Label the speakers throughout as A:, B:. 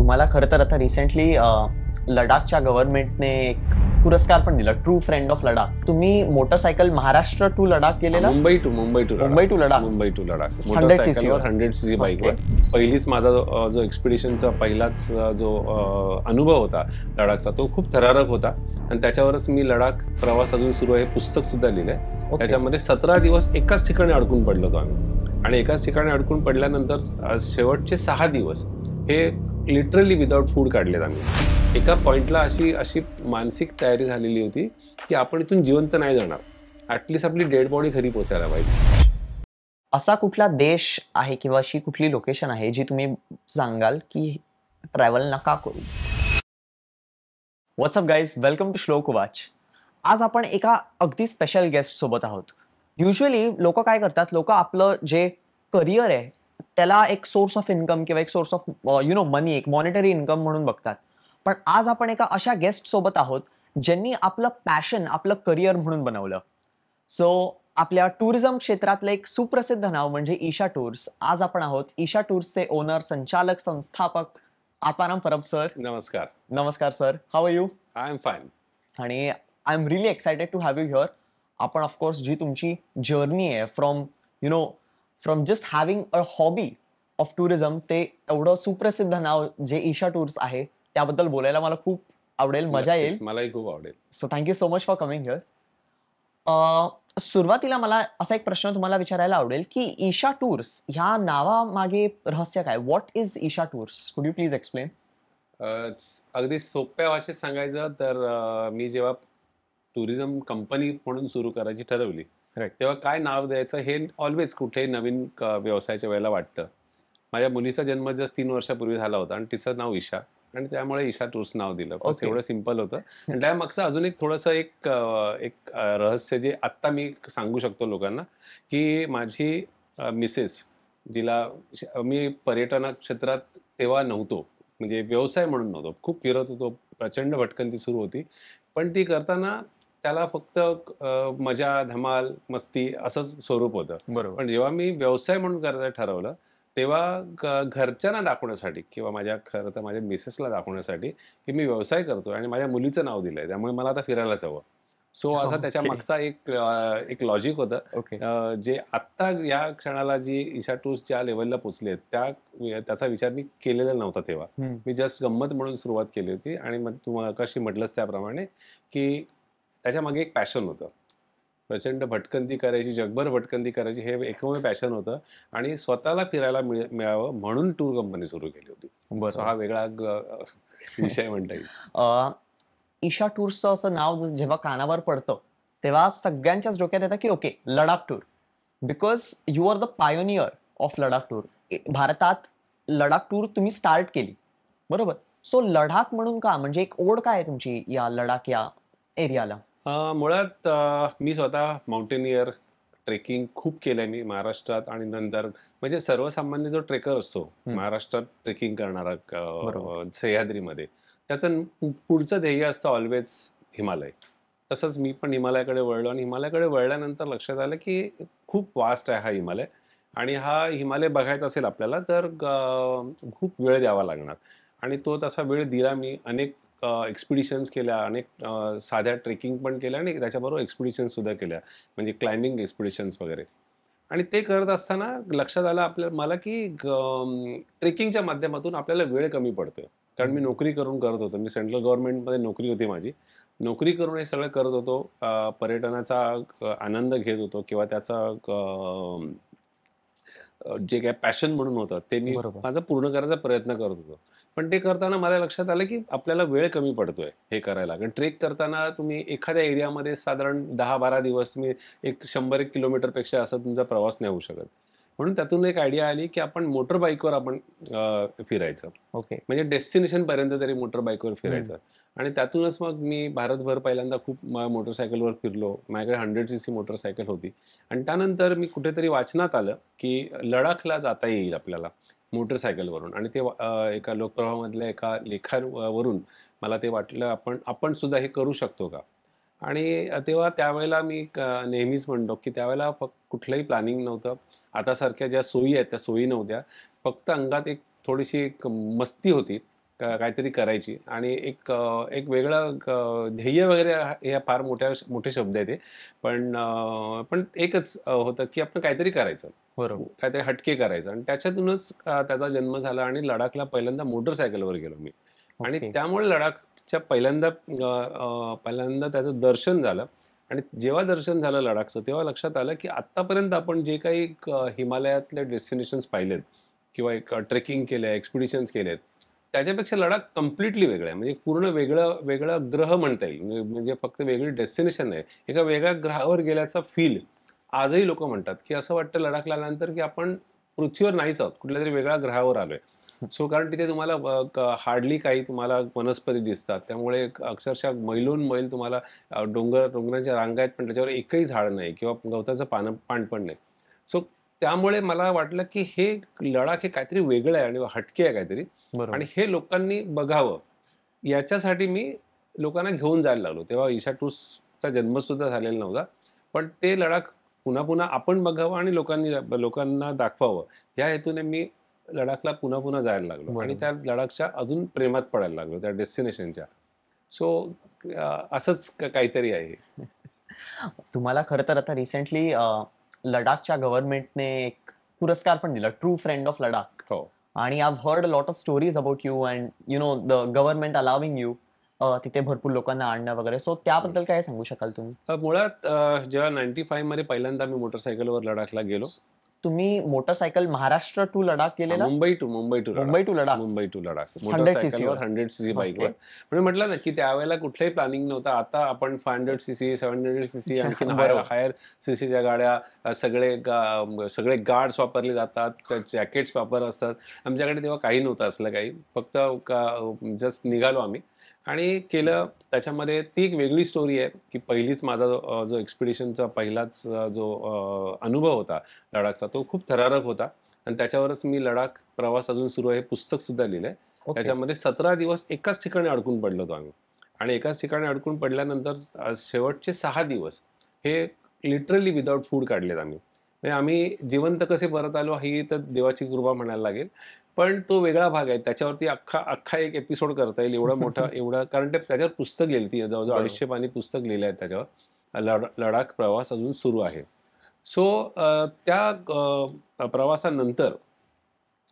A: तुम्हाला खरं तर आता रिसेंटली लडाखच्या गव्हर्नमेंटने एक पुरस्कार पण दिला, ट्रू फ्रेंड ऑफ लडाख. तुम्ही मोटरसायकल महाराष्ट्र टू लडाख केलेला?
B: मुंबई टू लडाख. मोटरसायकलवर 100cc बाईकवर पहिलीच माझा जो एक्सपिडिशनचा पहिलाच जो अनुभव होता लडाखचा, तो खूप थरारक होता. आणि त्याच्यावरच मी लडाख प्रवास अजून सुरू आहे पुस्तक सुद्धा लिहिलंय. त्याच्यामध्ये 17 दिवस एकाच ठिकाणी अडकून पडलो होतो आम्ही. आणि एकाच ठिकाणी अडकून पडल्यानंतर शेवटचे 6 दिवस हे लिटरली विदाउट फूड काढलेत आम्ही. एका पॉइंटला अशी मानसिक तयारी झालेली होती की आपण इथून जिवंत नाही जाणार, ऍटलीस्ट आपली डेड बॉडी घरी पोहोचायला पाहिजे.
A: असा कुठला देश आहे किंवा अशी कुठली लोकेशन आहे जी तुम्ही सांगाल की ट्रॅव्हल नका करू? व्हॉट्सअप गाईज, वेलकम टू श्लोक वाच. आज आपण एका अगदी स्पेशल गेस्ट सोबत आहोत. युजली लोक काय करतात, लोक आपलं जे करिअर आहे त्याला एक सोर्स ऑफ इन्कम किंवा एक सोर्स ऑफ मनी, एक मॉनिटरी इन्कम म्हणून बघतात. पण आज आपण एका अशा गेस्ट सोबत आहोत ज्यांनी आपलं पॅशन आपलं करिअर म्हणून बनवलं. सो आपल्या टुरिझम क्षेत्रातलं एक सुप्रसिद्ध नाव म्हणजे ईशा टूर्स. आज आपण आहोत ईशा टूर्सचे ओनर, संचालक, संस्थापक आत्माराम परब सर.
B: नमस्कार.
A: नमस्कार sir, how are you?
B: I am fine.
A: आणि I am really excited to have you here. आपण ऑफकोर्स जी तुमची जर्नी आहे from just having a hobby of tourism, ते एवढं सुप्रसिद्ध नाव जे ईशा टूर्स आहे त्याबद्दल बोलायला मला खूप आवडेल, मजा येईल.
B: मलाही खूप आवडेल.
A: So thank you so much for coming here. सुरुवातीला मला असा एक प्रश्न तुम्हाला विचारायला आवडेल की ईशा टूर्स ह्या नावामागे रहस्य काय? What is Isha tours? Could you please explain?
B: अगदी सोप्या भाषेत सांगायचं तर मी जेव्हा टुरिझम कंपनी म्हणून सुरू करायची ठरवली तेव्हा काय नाव द्यायचं हे ऑलवेज कुठेही नवीन व्यवसायाच्या वेळेला वाटतं. माझ्या मुलीचा जन्म जस्ट 3 वर्षापूर्वी झाला होता आणि तिचं नाव ईशा, आणि त्यामुळे ईशा टूर्स नाव दिलं. बस एवढं सिम्पल होतं. आणि त्यामागचं अजून एक थोडंसं एक रहस्य जे आत्ता मी सांगू शकतो लोकांना, की माझी मिसेस, जिला मी पर्यटन क्षेत्रात तेव्हा नव्हतो, म्हणजे व्यवसाय म्हणून नव्हतो, खूप फिरत होतो, प्रचंड भटकंती सुरू होती, पण ती करताना त्याला फक्त मजा, धमाल, मस्ती असंच स्वरूप होतं.
A: बरोबर.
B: पण जेव्हा मी व्यवसाय म्हणून करायचं ठरवलं तेव्हा घरच्यांना दाखवण्यासाठी किंवा खरं तर माझ्या मिसेसला दाखवण्यासाठी की मी व्यवसाय करतोय आणि माझ्या मुलीचं नाव दिलंय, त्यामुळे मला आता फिरायलाच हवं. सो असा त्याच्या मागचा एक लॉजिक होतं, जे आत्ता या क्षणाला जी ईशा टूर्स ज्या लेवलला पोचले त्याचा विचार मी केलेला नव्हता तेव्हा. मी जस्ट गंमत म्हणून सुरुवात केली होती. आणि मग तू कशी म्हटलंस त्याप्रमाणे की त्याच्या मागे एक पॅशन होतं, प्रचंड भटकंती करायची, जगभर भटकंती करायची, हे एकमेव पॅशन होतं. आणि स्वतःला फिरायला मिळावं म्हणून टूर कंपनी सुरू केली होती. सो हा वेगळा विषय म्हणता येईल.
A: ईशा टूर्सचं असं नाव जेव्हा कानावर पडतं तेव्हा सगळ्यांच्याच डोक्यात येतं की okay, Ladakh tour, because you are the pioneer of Ladakh tour. भारतात लडाख टूर तुम्ही स्टार्ट केली, बरोबर? सो लडाख म्हणून का, म्हणजे एक ओढ काय आहे तुमची या लडाख या एरियाला?
B: मुळात मी स्वतः माउंटेनियर, ट्रेकिंग खूप केलंय मी महाराष्ट्रात. आणि नंतर म्हणजे सर्वसामान्य जो ट्रेकर असतो महाराष्ट्रात ट्रेकिंग करणारा सह्याद्रीमध्ये, त्याचं पुढचं ध्येय असतं ऑलवेज हिमालय. तसंच मी पण हिमालयाकडे वळलो, आणि हिमालयाकडे वळल्यानंतर लक्षात आलं की खूप वास्ट आहे हा हिमालय, आणि हा हिमालय बघायचा असेल आपल्याला तर खूप वेळ द्यावा लागणार. आणि तो तसा वेळ दिला मी. अनेक एक्सपिडिशन्स केल्या, अनेक साध्या ट्रेकिंग पण केल्या, आणि त्याच्याबरोबर एक्सपिडिशन्स सुद्धा केल्या, म्हणजे क्लाइम्बिंग एक्सपिडिशन्स वगैरे. आणि ते करत असताना लक्षात आलं मला की ट्रेकिंगच्या माध्यमातून आपल्याला वेळ कमी पडतोय. कारण मी नोकरी करून करत होतो, मी सेंट्रल गव्हर्नमेंटमध्ये नोकरी होती माझी. नोकरी करून हे सगळं करत होतो, पर्यटनाचा आनंद घेत होतो, किंवा त्याचा जे काय पॅशन म्हणून होतं ते मी माझा पूर्ण करायचा प्रयत्न करत होतो. पण ते करताना मला लक्षात आलं की आपल्याला वेळ कमी पडतोय हे करायला. कारण ट्रेक करताना तुम्ही एखाद्या एरियामध्ये साधारण 10-12 दिवस तुम्ही 100-1 किलोमीटरपेक्षा असा तुमचा प्रवास नाही होऊ शकत. म्हणून त्यातून एक आयडिया आली की आपण मोटर बाईकवर आपण फिरायचं, म्हणजे डेस्टिनेशन पर्यंत तरी मोटर बाईकवर फिरायचं. आणि त्यातूनच मग मी भारतभर पहिल्यांदा खूप मोटरसायकलवर फिरलो. माझ्याकडे 100cc मोटरसायकल होती. आणि त्यानंतर मी कुठेतरी वाचनात आलं की लडाखला जाता येईल आपल्याला मोटरसायकलवरून. आणि ते एका लोकप्रवाहामधल्या एका लेखावरून मला ते वाटलं आपण सुद्धा हे करू शकतो का. आणि तेव्हा त्यावेळेला मी नेहमीच म्हणतो की त्यावेळेला कुठलंही प्लॅनिंग नव्हतं. आतासारख्या ज्या सोयी आहेत त्या सोयी नव्हत्या. फक्त अंगात एक थोडीशी एक मस्ती होती काहीतरी करायची आणि एक वेगळं ध्येय वगैरे हे फार मोठे शब्द आहेत ते, पण एकच होतं की आपण काहीतरी करायचं, काहीतरी हटके करायचं, आणि त्याच्यातूनच त्याचा जन्म झाला आणि लडाखला पहिल्यांदा मोटरसायकलवर गेलो मी. आणि त्यामुळे लडाखच्या पहिल्यांदा त्याचं दर्शन झालं. आणि जेव्हा दर्शन झालं लडाखचं, तेव्हा लक्षात आलं की आत्तापर्यंत आपण जे काही हिमालयातले डेस्टिनेशन्स पाहिलेत किंवा एक ट्रेकिंग केले, एक्सपिडिशन्स केलेत, त्याच्यापेक्षा लडाख कम्प्लिटली वेगळं आहे. म्हणजे पूर्ण वेगळा ग्रह म्हणता येईल. म्हणजे फक्त वेगळी डेस्टिनेशन नाही, एका वेगळ्या ग्रहावर गेल्याचा फील आजही लोक म्हणतात की असं वाटतं लडाखला आल्यानंतर की आपण पृथ्वीवर नाहीच आहोत, कुठल्या तरी वेगळ्या ग्रहावर आलोय. सो कारण तिथे तुम्हाला हार्डली काही तुम्हाला वनस्पती दिसतात, त्यामुळे अक्षरशः मैलोन मैल तुम्हाला डोंगरांच्या रांगा आहेत, पण त्याच्यावर एकही झाड नाही किंवा गवताचं पान पण नाही. सो त्यामुळे मला वाटलं की हे लडाख हे काहीतरी वेगळं आहे आणि हटके आहे काहीतरी, आणि हे लोकांनी बघावं याच्यासाठी मी लोकांना घेऊन जायला लागलो. तेव्हा ईशा टूर्सचा जन्म सुद्धा झालेला नव्हता, पण ते लडाख पुन्हा पुन्हा आपण बघावं आणि लोकांना दाखवावं या हेतूने मी लडाखला पुन्हा पुन्हा जायला लागलो आणि त्या लडाखच्या अजून प्रेमात पडायला लागलो, त्या डेस्टिनेशनच्या. सो असंच काहीतरी आहे.
A: तुम्हाला खरं तर आता रिसेंटली लडाखच्या गव्हर्नमेंटने एक पुरस्कार पण दिला, ट्रू फ्रेंड ऑफ लडाख.
B: हो.
A: आणि I heard a lot of stories about you and you know the government allowing you तिथे भरपूर लोकांना आणणं वगैरे. सो त्याबद्दल काय सांगू शकाल तुम्ही?
B: मुळात जेव्हा 95 मध्ये पहिल्यांदा मी मोटरसायकलवर लडाखला गेलो.
A: तुम्ही मोटरसायकल महाराष्ट्र टू लडाख गेलेला?
B: मुंबई टू लडाख मोटरसायकलवर 100cc बाईकवर. म्हणजे म्हटलं ना की त्यावेळेला कुठलंही प्लॅनिंग नव्हतं. आता आपण 500cc 700cc आणखी हायर सीसीच्या गाड्या, सगळे गार्ड्स वापरले जातात, जॅकेट्स वापर असतात. आमच्याकडे तेव्हा काही नव्हतं असलं काही, फक्त जस्ट निघालो आम्ही आणि केलं. त्याच्यामध्ये ती एक वेगळी स्टोरी आहे की पहिलीच माझा जो एक्सपिडिशनचा पहिलाच जो अनुभव होता लडाखचा, तो खूप थरारक होता. आणि त्याच्यावरच मी लडाख प्रवास अजून सुरू आहे पुस्तक सुद्धा लिहिलंय. त्याच्यामध्ये 17 दिवस एकाच ठिकाणी अडकून पडलो होतो आम्ही, आणि एकाच ठिकाणी अडकून पडल्यानंतर शेवटचे 6 दिवस हे लिटरली विदाऊट फूड काढलेत आम्ही. म्हणजे आम्ही जिवंत कसे परत आलो ही तर देवाची कृपा म्हणायला लागेल, पण तो वेगळा भाग आहे. त्याच्यावरती अख्खा एक एपिसोड करता येईल, एवढा कारण त्याच्यावर पुस्तक लिहिली, ती जवळजवळ 250 पानी पुस्तक लिहिलं आहे त्याच्यावर. लडाख प्रवास अजून सुरू आहे. सो त्या प्रवासानंतर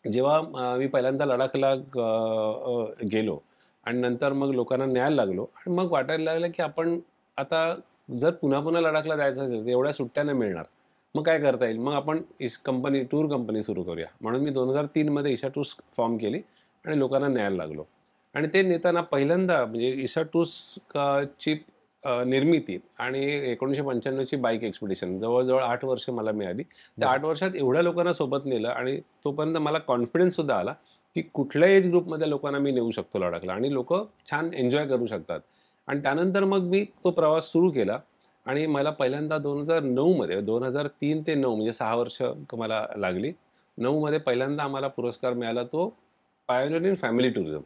B: जेव्हा मी पहिल्यांदा लडाखला गेलो आणि नंतर मग लोकांना न्यायला लागलो, आणि मग वाटायला लागलं की आपण आता जर पुन्हा पुन्हा लडाखला जायचं असेल तर एवढ्या सुट्ट्या नाही मिळणार, मग काय करता येईल, मग आपण टूर कंपनी सुरू करूया. म्हणून मी 2003 मध्ये ईशा टूर्स फॉर्म केली आणि लोकांना न्यायला लागलो. आणि ते नेताना पहिल्यांदा म्हणजे ईशा टूर्सची निर्मिती आणि 1995ची बाईक एक्सपिडिशन जवळजवळ 8 वर्ष मला मिळाली. त्या 8 वर्षात एवढ्या लोकांना सोबत नेलं, आणि तोपर्यंत मला कॉन्फिडन्स सुद्धा आला की कुठल्या एज ग्रुपमध्ये लोकांना मी नेऊ शकतो लडाखला आणि लोक छान एन्जॉय करू शकतात. आणि त्यानंतर मग मी तो प्रवास सुरू केला, आणि मला पहिल्यांदा 2009 मध्ये 2003 ते 9 म्हणजे 6 वर्ष मला लागली. 9 मध्ये पहिल्यांदा आम्हाला पुरस्कार मिळाला, तो pioneer in family tourism.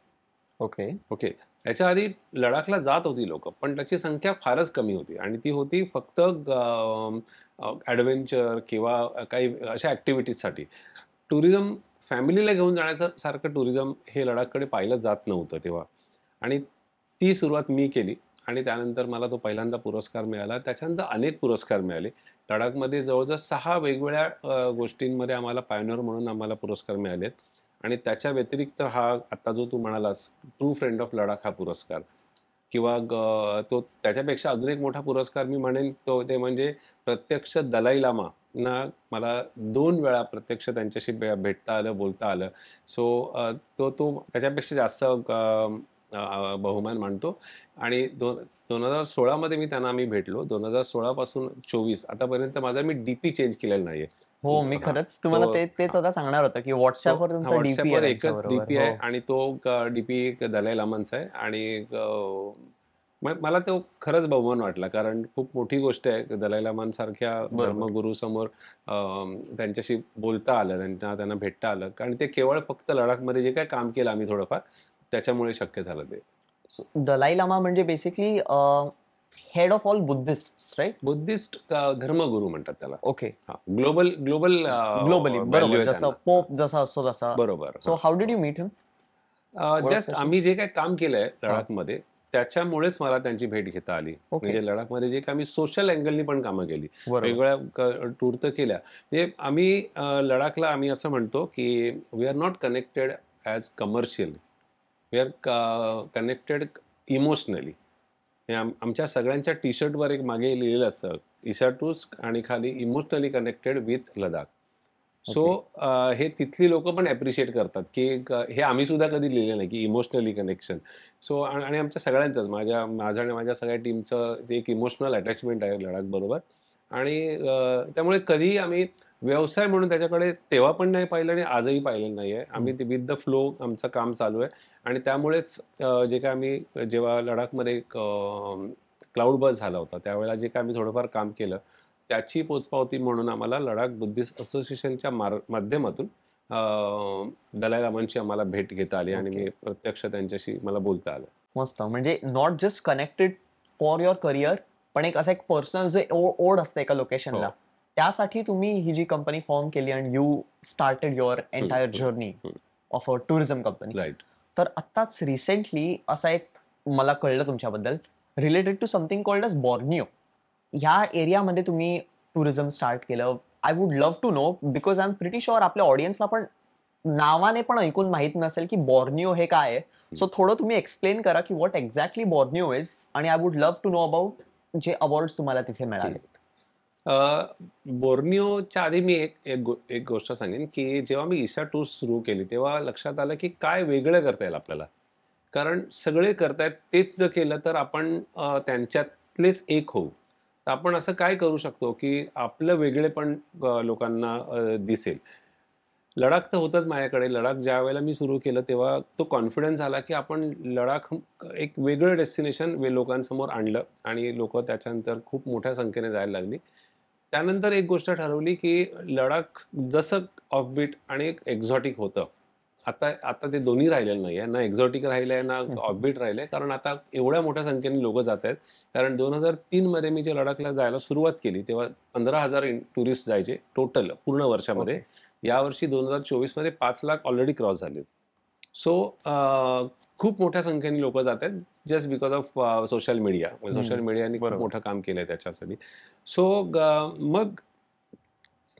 B: Okay. याच्या आधी लडाखला जात होती लोक, पण त्याची संख्या फारच कमी होती, आणि ती होती फक्त ॲडव्हेंचर किंवा काही अशा ॲक्टिव्हिटीजसाठी. टुरिझम फॅमिलीला घेऊन जाण्याचं सारखं टुरिझम हे लडाखकडे पाहिलं जात नव्हतं तेव्हा. आणि ती सुरुवात मी केली, आणि त्यानंतर मला तो पहिल्यांदा पुरस्कार मिळाला. त्याच्यानंतर अनेक पुरस्कार मिळाले. लडाखमध्ये जवळजवळ 6 वेगवेगळ्या गोष्टींमध्ये आम्हाला पायोनियर म्हणून आम्हाला पुरस्कार मिळालेत. आणि त्याच्या व्यतिरिक्त हा आता जो तू म्हणालास ट्रू फ्रेंड ऑफ लडाख हा पुरस्कार, किंवा तो त्याच्यापेक्षा अजून एक मोठा पुरस्कार मी म्हणेन तो ते म्हणजे प्रत्यक्ष दलाई लामा ना मला 2 वेळा प्रत्यक्ष त्यांच्याशी भेटता आलं, बोलता आलं. सो तो त्याच्यापेक्षा जास्त बहुमान मानतो. आणि 2016 मध्ये मी त्यांना आम्ही भेटलो. 2016 पासून 24 आतापर्यंत माझा मी डीपी चेंज केलेला नाहीये.
A: हो, मी खरंच तुम्हाला तेच आता सांगणार होतं की व्हॉट्सअपवर तुमचा डीपी आहे,
B: एकच डीपी आहे, आणि तो डीपी दलाई लामांचा आहे. आणि मला तो खरंच बहुमान वाटला, कारण खूप मोठी गोष्ट आहे दलाई लामांसारख्या धर्मगुरू समोर त्यांच्याशी बोलता आलं, त्यांना भेटता आलं, कारण ते केवळ फक्त लडाखमध्ये जे काय काम केलं आम्ही थोडंफार त्याच्यामुळे शक्य झालं ते.
A: दलाई लामा म्हणजे basically head of all Buddhist, right?
B: Buddhist धर्मगुरू म्हणतात त्याला.
A: ओके.
B: ग्लोबली
A: बरोबर, जसं पोप जसा असतो तसा.
B: बरोबर.
A: So how did you meet him?
B: Just आम्ही जे काही काम केलंय लडाखमध्ये त्याच्यामुळेच मला त्यांची भेट घेता आली. म्हणजे लडाखमध्ये जे काही आम्ही सोशल अँगलनी पण कामं केली, वेगवेगळ्या टूर तर केल्या. म्हणजे आम्ही लडाखला आम्ही असं म्हणतो की we are not connected as commercial, we are connected emotionally. आमच्या सगळ्यांच्या टी शर्टवर एक मागे लिहिलेलं असतं इशाटूस आणि खाली emotionally connected with Ladakh. So हे तिथली लोक पण ॲप्रिशिएट करतात की हे आम्ही सुद्धा कधी लिहिलं नाही की इमोशनली कनेक्शन. सो आणि आमच्या सगळ्यांचंच माझं आणि माझ्या सगळ्या टीमचं जे एक इमोशनल अटॅचमेंट आहे लडाख बरोबर. आणि त्यामुळे कधीही आम्ही व्यवसाय म्हणून त्याच्याकडे तेव्हा पण नाही पाहिलं आणि आजही पाहिलं नाही आहे. आम्ही ते विथ द फ्लो आमचं काम चालू आहे. आणि त्यामुळेच जे काय आम्ही जेव्हा लडाखमध्ये क्लाउड बस झाला होता त्यावेळेला जे काय आम्ही थोडंफार काम केलं त्याची पोचपावती म्हणून आम्हाला लडाख बुद्धिस्ट असोसिएशनच्या माध्यमातून दलाई लामांची आम्हाला भेट घेता आली आणि मी प्रत्यक्ष त्यांच्याशी मला बोलता आलं.
A: मस्त. म्हणजे not just connected for your career, पण एक असं एक पर्सनल जे ओढ असते एका लोकेशनला, त्यासाठी तुम्ही ही जी कंपनी फॉर्म केली आणि you started your entire journey of a tourism company.
B: Right.
A: तर आत्ताच रिसेंटली असा एक मला कळलं तुमच्याबद्दल related to something called as Borneo. ह्या एरियामध्ये तुम्ही टुरिझम स्टार्ट केलं. I would love to know because I am pretty sure आपल्या ऑडियन्सला पण नावाने पण ऐकून माहित नसेल की बॉर्निओ हे काय आहे. सो थोडं तुम्ही एक्सप्लेन करा की व्हॉट एक्झॅक्टली बॉर्निओ इज, आणि I would love to know about जे अवॉर्ड्स तुम्हाला तिथे मिळाले.
B: बोर्निओच्या आधी मी एक गोष्ट सांगेन की जेव्हा मी ईशा टूर सुरू केली तेव्हा लक्षात आलं की काय वेगळं करता येईल आपल्याला. कारण सगळे करतायत तेच जर केलं तर आपण त्यांच्यातलेच एक होऊ. तर आपण असं काय करू शकतो की आपलं वेगळेपण लोकांना दिसेल. लडाख तर होतंच माझ्याकडे. लडाख ज्या वेळेला मी सुरू केलं तेव्हा तो कॉन्फिडन्स आला की आपण लडाख एक वेगळं डेस्टिनेशन लोकांसमोर आणलं आणि लोक त्याच्यानंतर खूप मोठ्या संख्येने जायला लागली. त्यानंतर एक गोष्ट ठरवली की लडाख जसं ऑफबीट आणि एक एक्झॉटिक होतं, आता ते दोन्ही राहिलेलं नाही आहे. ना एक्झॉटिक राहिलं आहे ना ऑफबीट राहिलं आहे. कारण आता एवढ्या मोठ्या संख्येने लोक जात आहेत. कारण 2003 मी जे लडाखला जायला सुरुवात केली तेव्हा 15,000 टुरिस्ट जायचे टोटल पूर्ण वर्षामध्ये. यावर्षी 2024 5 लाख ऑलरेडी क्रॉस झाले. सो खूप मोठ्या संख्येने लोक जात आहेत just because of social media. Social मीडियाने खूप मोठं काम केलंय त्याच्यासाठी. सो मग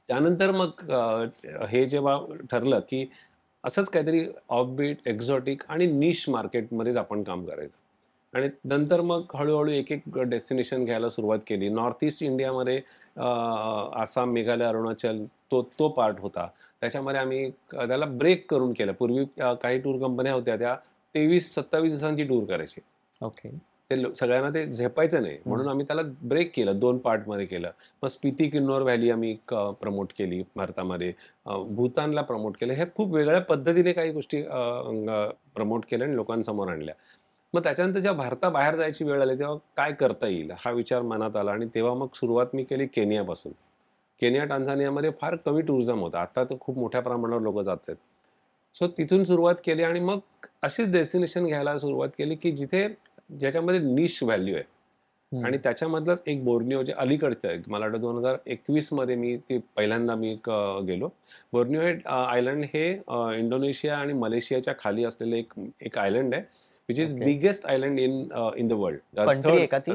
B: त्यानंतर हे जेव्हा ठरलं की असंच काहीतरी ऑफबीट एक्झॉटिक आणि निश मार्केटमध्येच आपण काम करायचं. आणि नंतर मग हळूहळू एक एक डेस्टिनेशन घ्यायला सुरुवात केली. नॉर्थ ईस्ट इंडियामध्ये आसाम, मेघालय, अरुणाचल तो पार्ट होता. त्याच्यामध्ये आम्ही त्याला ब्रेक करून केलं. पूर्वी काही टूर कंपन्या होत्या त्या 23-27 दिवसांची टूर करायची. ते सगळ्यांना ते झेपायचं नाही म्हणून आम्ही त्याला ब्रेक केलं, 2 पार्टमध्ये केलं. मग स्पिती किन्नौर व्हॅली आम्ही प्रमोट केली भारतामध्ये, भूतानला प्रमोट केलं. हे खूप वेगळ्या पद्धतीने काही गोष्टी प्रमोट केल्या आणि लोकांसमोर आणल्या. मग त्याच्यानंतर जेव्हा भारताबाहेर जायची वेळ आली तेव्हा काय करता येईल हा विचार मनात आला आणि तेव्हा मग सुरुवात मी केली केनियापासून. केनिया, टांझानियामध्ये फार कमी टुरिझम होता. आता तर खूप मोठ्या प्रमाणावर लोक जात आहेत. सो तिथून सुरुवात केली आणि मग अशीच डेस्टिनेशन घ्यायला सुरुवात केली की ज्याच्यामध्ये निश व्हॅल्यू आहे. आणि त्याच्यामधलंच एक बोर्निओ जे अलीकडचं आहे. मला वाटतं 2021 मी ते पहिल्यांदा गेलो. बोर्निओ हे आयलंड हे इंडोनेशिया आणि मलेशियाच्या खाली असलेले एक आयलंड आहे. Which is biggest island in the world.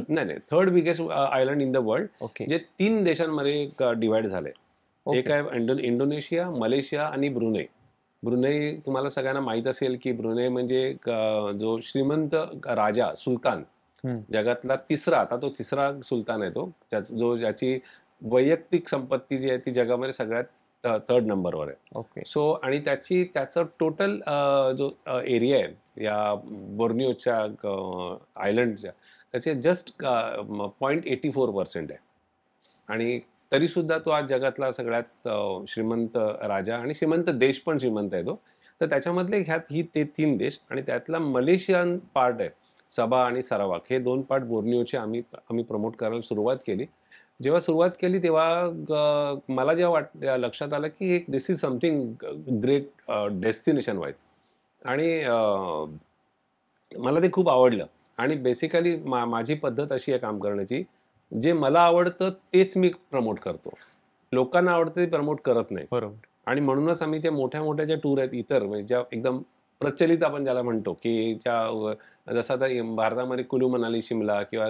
B: नाही, third biggest island in the world. जे 3 देशांमध्ये डिवाइड झाले. एक आहे इंडोनेशिया, मलेशिया आणि ब्रुनेई. ब्रुनेई तुम्हाला सगळ्यांना माहीत असेल की ब्रुनेई म्हणजे जो श्रीमंत राजा सुलतान जगातला आता तो तिसरा सुलतान आहे तो, ज्याची वैयक्तिक संपत्ती जी आहे ती जगामध्ये सगळ्यात 3rd नंबरवर आहे. सो आणि त्याचं टोटल जो एरिया आहे या बोर्निओच्या आयलंडच्या त्याचे जस्ट 0.84% आहे. आणि तरी सुद्धा तो आज जगातला सगळ्यात श्रीमंत राजा आणि श्रीमंत देश पण श्रीमंत आहे तो. तर त्याच्यामधले ते 3 देश आणि त्यातला मलेशियन पार्ट आहे सबा आणि सरावाक, हे 2 पार्ट बोर्निओचे आम्ही प्रमोट करायला सुरुवात केली. जेव्हा सुरुवात केली तेव्हा मला जेव्हा लक्षात आलं की this is something great destination wise. आणि मला ते खूप आवडलं. आणि बेसिकली माझी पद्धत अशी आहे काम करण्याची, जे मला आवडतं तेच मी प्रमोट करतो. लोकांना आवडतं ते प्रमोट करत नाही.
A: बरोबर.
B: आणि म्हणूनच आम्ही त्या मोठ्या मोठ्या ज्या टूर आहेत इतर म्हणजे ज्या एकदम प्रचलित आपण ज्याला म्हणतो की जसं आता भारतामध्ये कुलू मनाली शिमला किंवा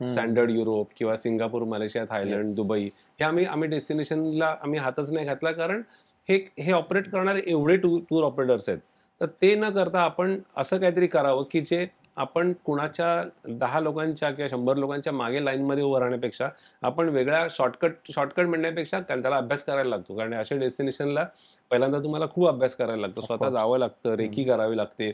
B: स्टँडर्ड युरोप किंवा सिंगापूर मलेशिया थायलंड दुबई हे आम्ही डेस्टिनेशनला आम्ही हातच नाही घातला, कारण हे ऑपरेट करणारे एवढे टूर ऑपरेटर्स आहेत. तर ते न करता आपण असं काहीतरी करावं की जे आपण कुणाच्या 10 लोकांच्या किंवा 100 लोकांच्या मागे लाईनमध्ये उभं राहण्यापेक्षा आपण वेगळ्या शॉर्टकट म्हणण्यापेक्षा त्याला अभ्यास करायला लागतो. कारण अशा डेस्टिनेशनला पहिल्यांदा तुम्हाला खूप अभ्यास करायला लागतो, स्वतः जावं लागतं, रेकी करावी लागते,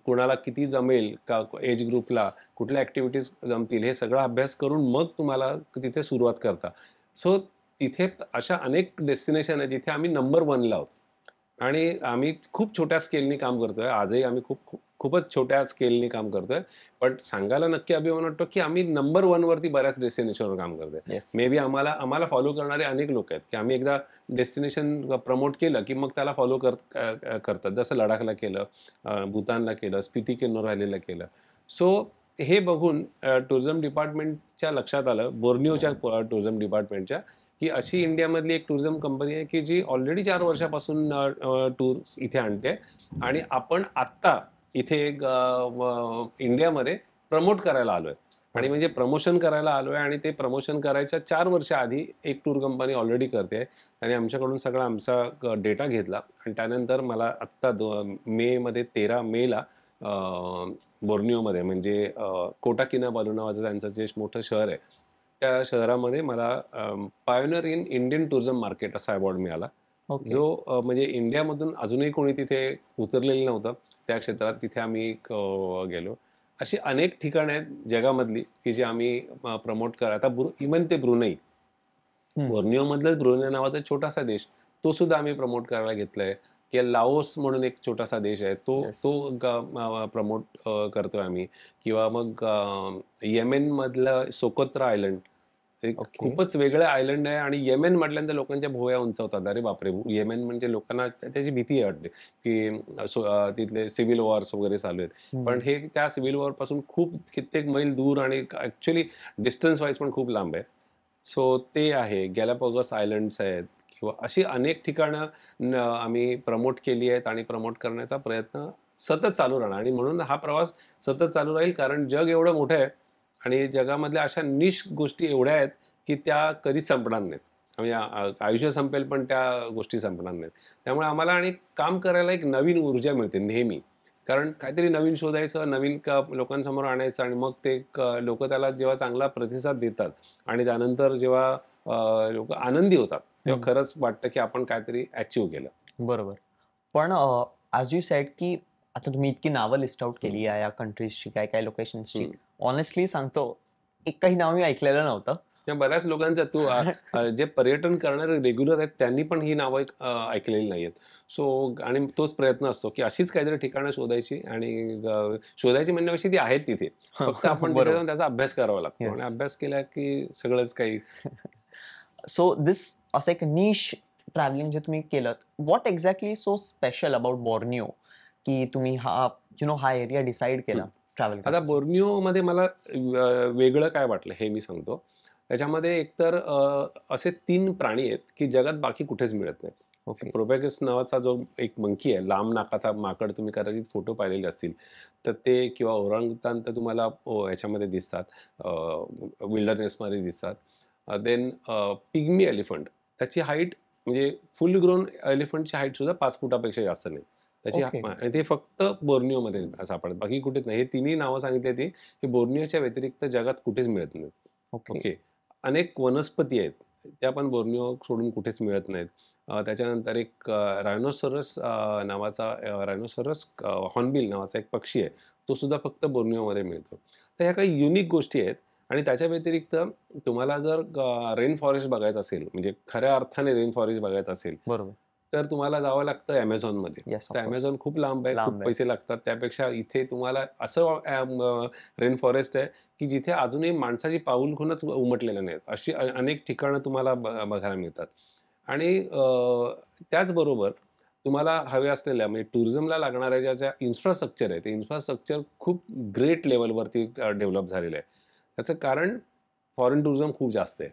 B: कुणाला किती जमेल का, एज ग्रुपला कुठल्या ॲक्टिव्हिटीज जमतील, हे सगळा अभ्यास करून मग तुम्हाला तिथे सुरुवात करता. सो तिथे अशा अनेक डेस्टिनेशन आहे जिथे आम्ही नंबर 1ला आहोत आणि आम्ही खूप छोट्या स्केलनी काम करतोय. आजही आम्ही खूपच छोट्या स्केलनी काम करतोय, पण सांगायला नक्की अभिमान वाटतो की आम्ही नंबर 1 वरती बऱ्याच डेस्टिनेशनवर काम करतोय. मे बी आम्हाला फॉलो करणारे अनेक लोक आहेत की आम्ही एकदा डेस्टिनेशन प्रमोट केलं की मग त्याला फॉलो करतात. जसं लडाखला केलं, भूतानला केलं, स्पिती केनोरालीला केलं. सो हे बघून टुरिझम डिपार्टमेंटच्या लक्षात आलं, बोर्निओच्या टुरिझम डिपार्टमेंटच्या, की अशी इंडियामधली एक टुरिझम कंपनी आहे की जी ऑलरेडी 4 वर्षापासून टूर्स इथे आणते आणि आपण आत्ता इथे एक इंडियामध्ये प्रमोट करायला आलोय. आणि म्हणजे प्रमोशन करायला आलोय आणि ते प्रमोशन करायच्या 4 वर्ष आधी एक टूर कंपनी ऑलरेडी करते. आणि आमच्याकडून सगळा आमचा डेटा घेतला आणि त्यानंतर मला आत्ता मेमध्ये 13 मेला बोर्निओमध्ये म्हणजे कोटा किनाबालू नावाचं त्यांचं जे मोठं शहर आहे, त्या शहरामध्ये मला pioneer in Indian tourism market असा अवॉर्ड मिळाला. जो म्हणजे इंडियामधून अजूनही कोणी तिथे उतरलेलं नव्हतं त्या क्षेत्रात. तिथे आम्ही गेलो. अशी अनेक ठिकाणं आहेत जगामधली की जे आम्ही प्रमोट करा. आता इव्हन ते ब्रुनेई, बोर्निओमधलाच ब्रुनेई नावाचा छोटासा देश, तो सुद्धा आम्ही प्रमोट करायला घेतलाय. किंवा लाओस म्हणून एक छोटासा देश आहे, तो प्रमोट करतोय आम्ही. किंवा मग येमेनमधलं सोकोत्रा आयलंड, एक खूपच वेगळं आयलंड आहे आणि येमेन म्हटल्यानंतर लोकांच्या भुवया उंचावतात. अरे बापरे, येमेन म्हणजे लोकांना त्याची भीती वाटते की तिथले सिव्हिल वॉर्स वगैरे चालू आहेत. पण हे त्या सिव्हिल वॉर पासून खूप कित्येक मैल दूर आणि ॲक्च्युली डिस्टन्स वाईज पण खूप लांब आहे. सो ते आहे. गॅलापागोस आयलंड्स आहेत किंवा अशी अनेक ठिकाणं आम्ही प्रमोट केली आहेत आणि प्रमोट करण्याचा प्रयत्न सतत चालू राहणार. आणि म्हणून हा प्रवास सतत चालू राहील, कारण जग एवढं मोठं आहे आणि जगामधल्या अशा निश गोष्टी एवढ्या आहेत की त्या कधीच संपणार नाहीत. म्हणजे आयुष्य संपेल पण त्या गोष्टी संपणार नाहीत. त्यामुळे आम्हाला आणि काम करायला एक नवीन ऊर्जा मिळते नेहमी, कारण काहीतरी नवीन शोधायचं, नवीन लोकांसमोर आणायचं आणि मग ते लोक त्याला जेव्हा चांगला प्रतिसाद देतात आणि त्यानंतर जेव्हा लोक आनंदी होतात, तेव्हा खरंच वाटतं की आपण काहीतरी अचीव्ह केलं.
A: बरोबर. पण ॲज यू सेड की आता तुम्ही इतकी नावं लिस्ट आउट केली या कंट्रीजची, काय लोकेशन्सची. ऑनेस्टली सांगतो, एकही नाव मी ऐकलेलं नव्हतं.
B: बऱ्याच लोकांचा जे पर्यटन करणारे रेग्युलर आहेत त्यांनी पण ही नावं ऐकलेली नाहीयेत. सो आणि तोच प्रयत्न असतो की अशीच काहीतरी ठिकाणं शोधायची आणि शोधायची म्हणण्यापेक्षा ती आहेत तिथे. फक्त आपण तिथे जाऊन त्याचा अभ्यास करावा लागतो आणि अभ्यास केला की सगळंच काही.
A: सो असं एक निश ट्रॅव्हलिंग जे तुम्ही केलं, what exactly so special about Borneo की तुम्ही हा एरिया डिसाईड केला ट्रॅव्हल?
B: आता बोर्निओमध्ये मला वेगळं काय वाटलं हे मी सांगतो. त्याच्यामध्ये एकतर असे 3 प्राणी आहेत की जगात बाकी कुठेच मिळत नाहीत. प्रोपॅगस नावाचा जो एक मंकी आहे, लांब नाकाचा माकड, तुम्ही कदाचित फोटो पाहिलेले असतील तर ते, किंवा ओरांगुटान तर तुम्हाला याच्यामध्ये दिसतात, विल्डरनेसमध्ये दिसतात. देन पिग्मी एलिफंट, त्याची हाईट म्हणजे फुल ग्रोन एलिफंटची हाईट सुद्धा 5 फुटापेक्षा जास्त नाही त्याची. आणि ते फक्त बोर्निओमध्ये सापडतात, बाकी कुठेच नाही. हे तिन्ही नावं सांगितली ती की बोर्निओच्या व्यतिरिक्त जगात कुठेच मिळत नाहीत. ओके. अनेक वनस्पती आहेत त्या पण बोर्निओ सोडून कुठेच मिळत नाहीत. त्याच्यानंतर एक रायनोसरस हॉर्नबिल नावाचा एक पक्षी आहे, तो सुद्धा फक्त बोर्निओमध्ये मिळतो. तर ह्या काही युनिक गोष्टी आहेत. आणि त्याच्या व्यतिरिक्त तुम्हाला जर रेन फॉरेस्ट बघायचं असेल, म्हणजे खऱ्या अर्थाने रेन फॉरेस्ट बघायचं असेल, बरोबर, तर तुम्हाला जावं लागतं ॲमेझॉनमध्ये. तर ॲमेझॉन खूप लांब आहे, खूप पैसे लागतात. त्यापेक्षा इथे तुम्हाला असं रेन फॉरेस्ट आहे की जिथे अजूनही माणसाची पाऊलखुणच उमटलेल्या नाहीत, अशी अनेक ठिकाणं तुम्हाला बघायला मिळतात. आणि त्याचबरोबर तुम्हाला हवे असलेल्या म्हणजे टुरिझमला लागणाऱ्या ज्या इन्फ्रास्ट्रक्चर आहे, ते इन्फ्रास्ट्रक्चर खूप ग्रेट लेवलवरती डेव्हलप झालेलं आहे. त्याचं कारण फॉरेन टुरिझम खूप जास्त आहे.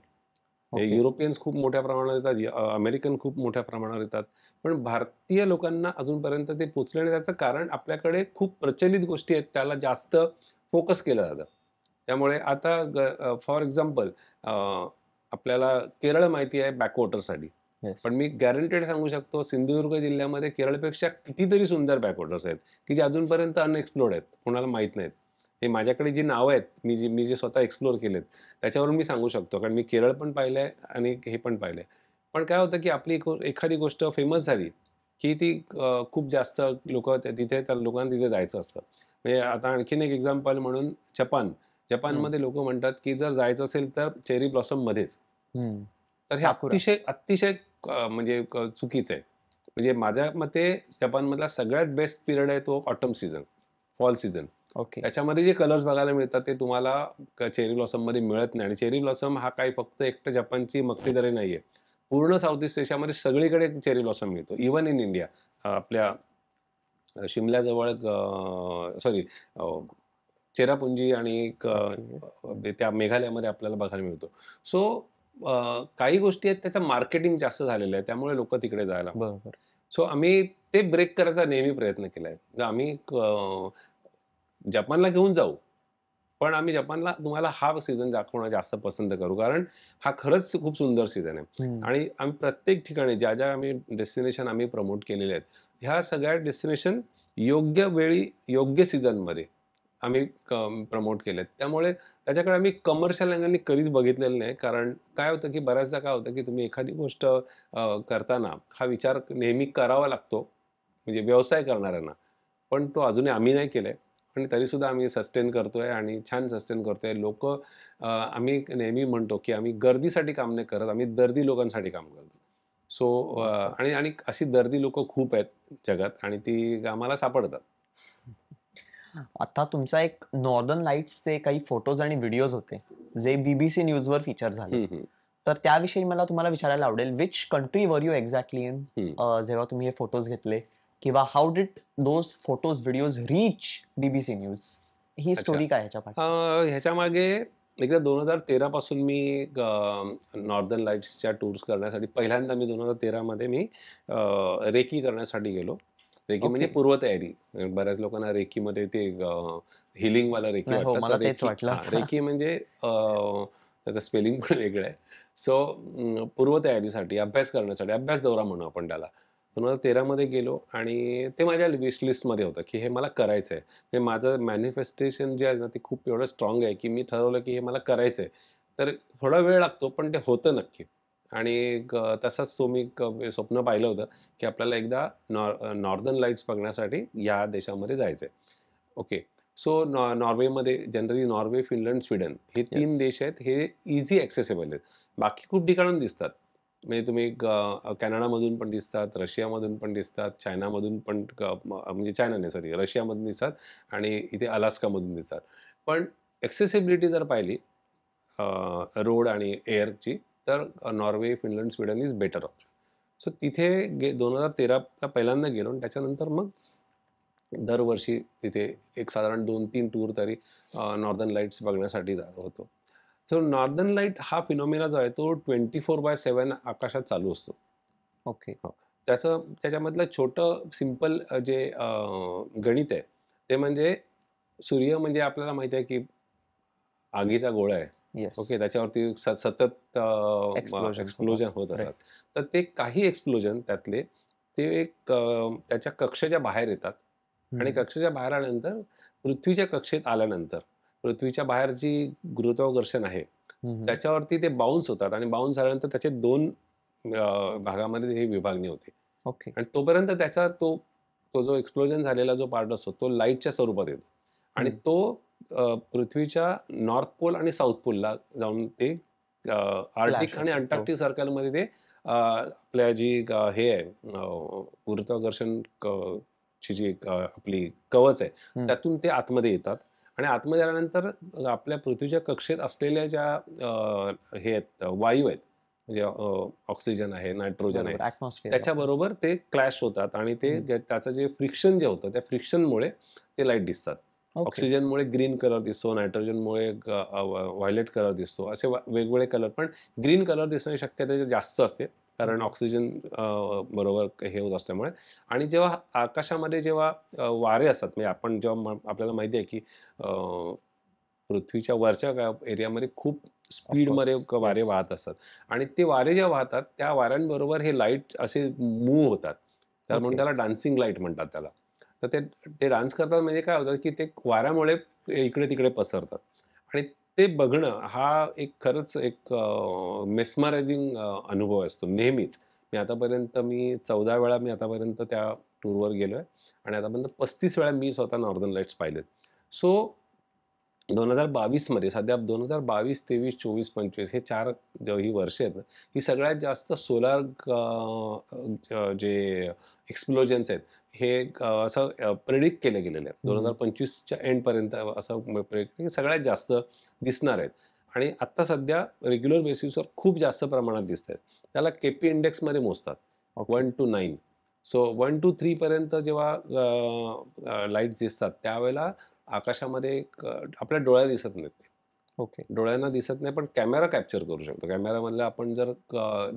A: ओके.
B: युरोपियन्स खूप मोठ्या प्रमाणात येतात, अमेरिकन खूप मोठ्या प्रमाणावर येतात, पण भारतीय लोकांना अजूनपर्यंत ते पोचले नाही. त्याचं कारण आपल्याकडे खूप प्रचलित गोष्टी आहेत, त्याला जास्त फोकस केलं जातं. त्यामुळे आता फॉर एक्झाम्पल आपल्याला केरळ माहिती आहे बॅकवॉटरसाठी,
A: येस.
B: पण मी गॅरंटेड सांगू शकतो सिंधुदुर्ग जिल्ह्यामध्ये केरळपेक्षा कितीतरी सुंदर बॅकवॉटर्स आहेत, की जे अजूनपर्यंत अनएक्सप्लोर्ड आहेत, कोणाला माहीत नाहीत. हे माझ्याकडे जी नावं आहेत, मी जे स्वतः एक्सप्लोर केलेत, त्याच्यावरून मी सांगू शकतो. कारण मी केरळ पण पाहिलंय आणि हे पण पाहिलंय. पण काय होतं, की आपली एखादी गोष्ट फेमस झाली, की ती खूप जास्त लोकं तिथे त्या लोकांना तिथे जायचं असतं. म्हणजे आता आणखीन एक एक्झाम्पल म्हणून जपान.
A: हं,
B: जपानमध्ये लोकं म्हणतात, की जर जायचं असेल तर चेरी ब्लॉसममध्येच.
A: हं.
B: तर हे
A: साकुरा.
B: अतिशय, अतिशय म्हणजे चुकीचं आहे. म्हणजे माझ्या मते जपानमधला सगळ्यात बेस्ट पिरियड आहे तो autumn season, fall season.
A: Okay.
B: त्याच्यामध्ये जे कलर्स बघायला मिळतात ते तुम्हाला चेरी ब्लॉसममध्ये मिळत नाही. आणि चेरी ब्लॉसम हा काही फक्त एकटं जपानची मक्तेदारी नाहीये. पूर्ण साऊथ ईस्ट एशियामध्ये सगळीकडे चेरी ब्लॉसम मिळतो. Even in India. आपल्या शिमल्याजवळ सॉरी चेरापुंजी आणि
A: ओके.
B: त्या मेघालयामध्ये आपल्याला बघायला मिळतो. सो काही गोष्टी आहेत त्याचं मार्केटिंग जास्त झालेलं आहे. त्यामुळे लोकं तिकडे जायला मागतात.
A: बरोबर.
B: सो आम्ही ते ब्रेक करायचा नेहमी प्रयत्न केलाय. तर आम्ही जपानला घेऊन जाऊ. पण आम्ही जपानला तुम्हाला हा सीझन दाखवणं जास्त पसंत करू. कारण हा खरंच खूप सुंदर सीझन आहे.
A: हं.
B: आणि आम्ही प्रत्येक ठिकाणी ज्या आम्ही डेस्टिनेशन आम्ही प्रमोट केलेले आहेत, ह्या सगळ्या डेस्टिनेशन योग्य वेळी, योग्य सीझनमध्ये आम्ही प्रमोट केलेत. त्यामुळे त्याच्याकडे आम्ही कमर्शियल अँगलनी कधीच बघितलेलं नाही. कारण काय होतं, की बऱ्याचदा काय होतं, की तुम्ही एखादी गोष्ट करताना हा विचार नेहमी करावा लागतो, म्हणजे व्यवसाय करणाऱ्यांना. पण तो अजूनही आम्ही नाही केलाय. आणि तरीसुद्धा आम्ही सस्टेन करतोय आणि छान सस्टेन करतोय. आम्ही नेहमी म्हणतो, की आम्ही गर्दीसाठी काम नाही करत, आम्ही दर्दी लोकांसाठी काम करतो. So
A: awesome.
B: आणि आणि अशी दर्दी लोकं खूप आहेत जगात आणि ती आम्हाला सापडतात.
A: आता तुमचा एक नॉर्दर्न लाईट्सचे काही फोटोज आणि व्हिडिओज होते, जे BBC न्यूजवर फीचर झाले.
B: हं, हं,
A: तर त्याविषयी मला तुम्हाला विचारायला आवडेल, which country were you exactly in
B: hmm.
A: जेव्हा तुम्ही हे फोटोज घेतले? किंवा how did those photos, videos reach BBC news? ही
B: अच्छा.
A: स्टोरी काय ह्याच्या पाठी?
B: ह्याच्यामागे एकदा 2013 पासून मी नॉर्दर्न लाईट्सच्या टूर्स करण्यासाठी पहिल्यांदा मी 2013 मध्ये मी रेकी करण्यासाठी गेलो. रेकी म्हणजे
A: ओके.
B: पूर्वतयारी. बऱ्याच लोकांना रेकीमध्ये ते हीलिंगवाला रेकी
A: नाही, हो,
B: वाटतं.
A: मला
B: तर
A: तेच
B: रेकी
A: वाटलं.
B: रेकी म्हणजे त्याचं स्पेलिंग पण वेगळं आहे. सो पूर्वतयारीसाठी, अभ्यास करण्यासाठी, अभ्यास दौरा म्हणू आपण त्याला. 2013 मध्ये गेलो आणि ते माझ्या विश लिस्टमध्ये होतं, की हे मला करायचं आहे. हे माझं मॅनिफेस्टेशन जे आहे ना, ते खूप एवढं स्ट्राँग आहे, की मी ठरवलं, की हे मला करायचं आहे. तर थोडा वेळ लागतो, पण ते होतं नक्की. आणि तसंच तो मी स्वप्न पाहिलं होतं, की आपल्याला एकदा नॉर्दर्न लाईट्स बघण्यासाठी या देशामध्ये जायचं आहे. ओके. सो नॉर्वेमध्ये जनरली नॉर्वे, फिनलंड, स्वीडन हे 3
A: येस.
B: देश आहेत. हे ईझी ॲक्सेसिबल आहेत. बाकी खूप ठिकाणाहून दिसतात. म्हणजे तुम्ही कॅनडामधून पण दिसतात, रशियामधून पण दिसतात, चायनामधून पण म्हणजे चायना नाही सॉरी रशियामधून दिसतात आणि इथे अलास्कामधून दिसतात. पण ॲक्सेसिबिलिटी जर पाहिली रोड आणि एअरची तर Norway, Finland, Sweden is better option. So तिथे 2013ला पहिल्यांदा गेलो आणि त्याच्यानंतर मग दरवर्षी तिथे एक साधारण 2-3 टूर तरी नॉर्दर्न लाईट्स बघण्यासाठी होतो. सो नॉर्दर्न लाईट हा फिनॉमिना जो आहे तो 24/7 आकाशात चालू असतो.
A: ओके.
B: हो. त्याच्यामधलं छोटं सिंपल जे गणित आहे, ते म्हणजे सूर्य म्हणजे आपल्याला माहिती आहे, की आगीचा गोळा आहे.
A: येस.
B: ओके. त्याच्यावरती सतत
A: एक्सप्लोजन्स होतात.
B: एक्सप्लोजन होत असतात.
A: राइट.
B: तर ते काही एक्सप्लोजन त्यातले ते एक त्याच्या कक्षेच्या बाहेर येतात आणि
A: हं.
B: कक्षेच्या बाहेर आल्यानंतर पृथ्वीच्या कक्षेत आल्यानंतर पृथ्वीच्या बाहेर जी गुरुत्वाकर्षण आहे,
A: हं, हं.
B: त्याच्यावरती ते बाउन्स होतात आणि बाउन्स झाल्यानंतर त्याचे 2 भागामध्ये ही विभागणी होते.
A: ओके.
B: आणि तोपर्यंत त्याचा तो तो जो एक्सप्लोजन झालेला जो पार्ट असतो, तो लाईटच्या स्वरूपात येतो आणि
A: हं.
B: तो पृथ्वीच्या नॉर्थ पोल आणि साऊथ पोलला जाऊन ते
A: फ्लॅश
B: आर्टिक आणि
A: होतो. हो.
B: अंटार्क्टिक सर्कलमध्ये ते आपल्या जी हे आहे गुरुत्वाकर्षण ची जी आपली कवच आहे,
A: हं.
B: त्यातून ते आतमध्ये येतात आणि आतमध्ये आल्यानंतर आपल्या पृथ्वीच्या कक्षेत असलेल्या ज्या हे आहेत वायू आहेत, म्हणजे ऑक्सिजन आहे, नायट्रोजन आहे,
A: बरोबर. एटमॉस्फिअर आपलं.
B: त्याच्याबरोबर ते क्लॅश होतात आणि ते
A: हं.
B: त्याचं जे फ्रिक्शन जे होतं, त्या फ्रिक्शनमुळे ते लाईट दिसतात.
A: ओके.
B: ऑक्सिजनमुळे ग्रीन कलर दिसतो, नायट्रोजनमुळे व्हायलेट कलर दिसतो, असे वेगवेगळे कलर. पण ग्रीन कलर दिसण्याची शक्यता जास्त असते, कारण ऑक्सिजन बरोबर हे होत असल्यामुळे. आणि जेव्हा आकाशामध्ये जेव्हा वारे असतात, म्हणजे आपण जेव्हा आपल्याला माहिती आहे की पृथ्वीच्या वरच्या एरियामध्ये खूप स्पीडमध्ये
A: ऑफकोर्स.
B: वारे
A: येस.
B: वाहत असतात. आणि ते वारे जेव्हा वाहतात त्या वाऱ्यांबरोबर हे लाईट असे मूव्ह होतात, तर म्हणून
A: ओके.
B: त्याला डान्सिंग लाईट म्हणतात त्याला. तर ते ते डान्स करतात म्हणजे काय होतं की ते वाऱ्यामुळे इकडे तिकडे पसरतात. आणि ते बघणं हा एक खरंच एक मेस्मरायझिंग अनुभव असतो नेहमीच. मी 14 वेळा मी आतापर्यंत त्या टूरवर गेलोय आणि आतापर्यंत 35 वेळा मी स्वतः नॉर्दर्न लाईट्स पाहिलेत. सो 2022 मध्ये सध्या 2022, 23, 24, 25 हे 4 ही वर्ष आहेत ना, ही सगळ्यात जास्त सोलार जे एक्सप्लोजन्स आहेत हे असं प्रेडिक्ट केले गेलेले आहेत. 2025च्या एंडपर्यंत असं predict की सगळ्यात जास्त दिसणार आहेत. आणि आत्ता सध्या रेग्युलर बेसिसवर खूप जास्त प्रमाणात दिसत आहेत. त्याला केपी इंडेक्समध्ये मोजतात,
A: ओके.
B: 1 to 9. सो 1 to 3 पर्यंत जेव्हा लाईट्स दिसतात त्यावेळेला आकाशामध्ये आपल्या डोळ्याला दिसत नाहीत ते.
A: ओके.
B: डोळ्यांना दिसत नाही, पण कॅमेरा कॅप्चर करू शकतो. कॅमेरामधलं आपण जर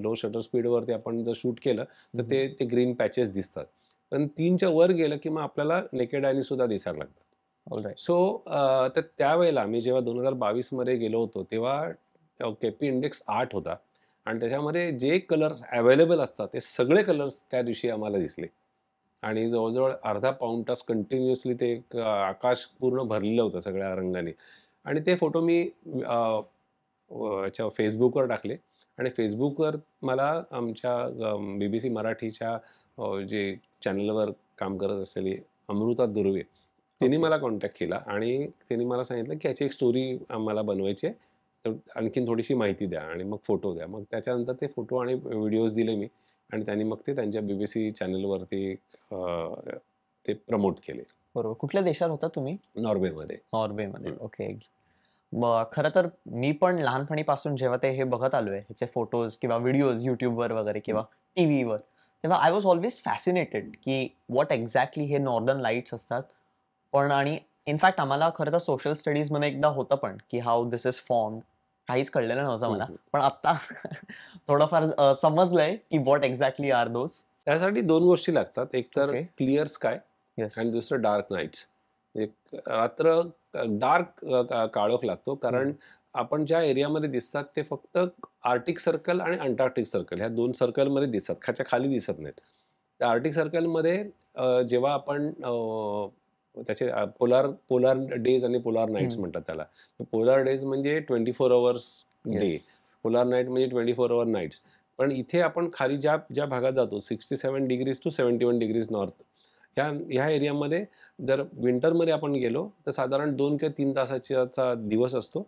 B: लो शटर स्पीडवरती आपण जर शूट केलं तर ते ते ग्रीन पॅचेस दिसतात. पण 3च्या वर गेलं की मग आपल्याला नेकेड आयनी सुद्धा दिसायला लागतात.
A: ऑलराईट.
B: सो तर त्यावेळेला मी जेव्हा 2022 मध्ये गेलो होतो तेव्हा केपी इंडेक्स 8 होता. आणि त्याच्यामध्ये जे कलर्स अवेलेबल असतात ते सगळे कलर्स त्या दिवशी आम्हाला दिसले. आणि जवळजवळ अर्धा पाऊण तास कंटिन्युअसली ते एक आकाश पूर्ण भरलेलं होतं सगळ्या रंगाने. आणि ते फोटो मी याच्या Facebookवर टाकले. आणि Facebookवर मला आमच्या BBC मराठीच्या जे चॅनलवर काम करत असलेली अमृता दुर्वे, तिने
A: ओके.
B: मला कॉन्टॅक्ट केला आणि त्यांनी मला सांगितलं की याची एक स्टोरी आम्हाला बनवायची आहे, तर आणखीन थोडीशी माहिती द्या आणि मग फोटो द्या. मग त्याच्यानंतर ते फोटो आणि व्हिडिओज दिले मी आणि त्यांनी मग ते त्यांच्या BBC चॅनलवरती ते प्रमोट केले.
A: बरोबर. कुठल्या देशात होता तुम्ही?
B: नॉर्वेमध्ये.
A: नॉर्वेमध्ये. ओके. मग खरं तर मी पण लहानपणीपासून जेव्हा ते हे बघत आलोय, ह्याचे फोटोज किंवा व्हिडिओज YouTubeवर वगैरे किंवा टीव्हीवर, तेव्हा आय वॉज ऑल्वेज फॅसिनेटेड की व्हॉट एक्झॅक्टली हे नॉर्दर्न लाईट्स असतात. पण आणि इनफॅक्ट आम्हाला खरं तर सोशल स्टडीजमध्ये एकदा होतं पण, की हाऊ धिस इज फॉर्म्ड. काहीच कळलेलं नव्हतं मला. पण आत्ता थोडंफार समजलंय की व्हॉट एक्झॅक्टली आर दोज.
B: त्यासाठी 2 गोष्टी लागतात. एक तर
A: ओके.
B: Clear sky
A: yes.
B: आणि दुसरं डार्क नाईट्स. एक रात्र डार्क काळोख लागतो, कारण आपण ज्या एरियामध्ये दिसतात ते फक्त आर्टिक सर्कल आणि अंटार्क्टिक सर्कल ह्या 2 सर्कलमध्ये दिसतात, खाच्या खाली दिसत नाहीत. त्या आर्टिक सर्कलमध्ये जेव्हा आपण त्याचे पोलार पोलार डेज आणि पोलार नाईट्स म्हणतात त्याला. पोलार डेज म्हणजे 24 hours day,
A: yes.
B: Polar night म्हणजे 24 अवर नाईट्स. पण इथे आपण खाली ज्या ज्या भागात जातो 67 डिग्रीज टू 71 डिग्रीज नॉर्थ, ह्या एरियामध्ये जर विंटरमध्ये आपण गेलो तर साधारण 2 किंवा 3 तासाचा दिवस असतो.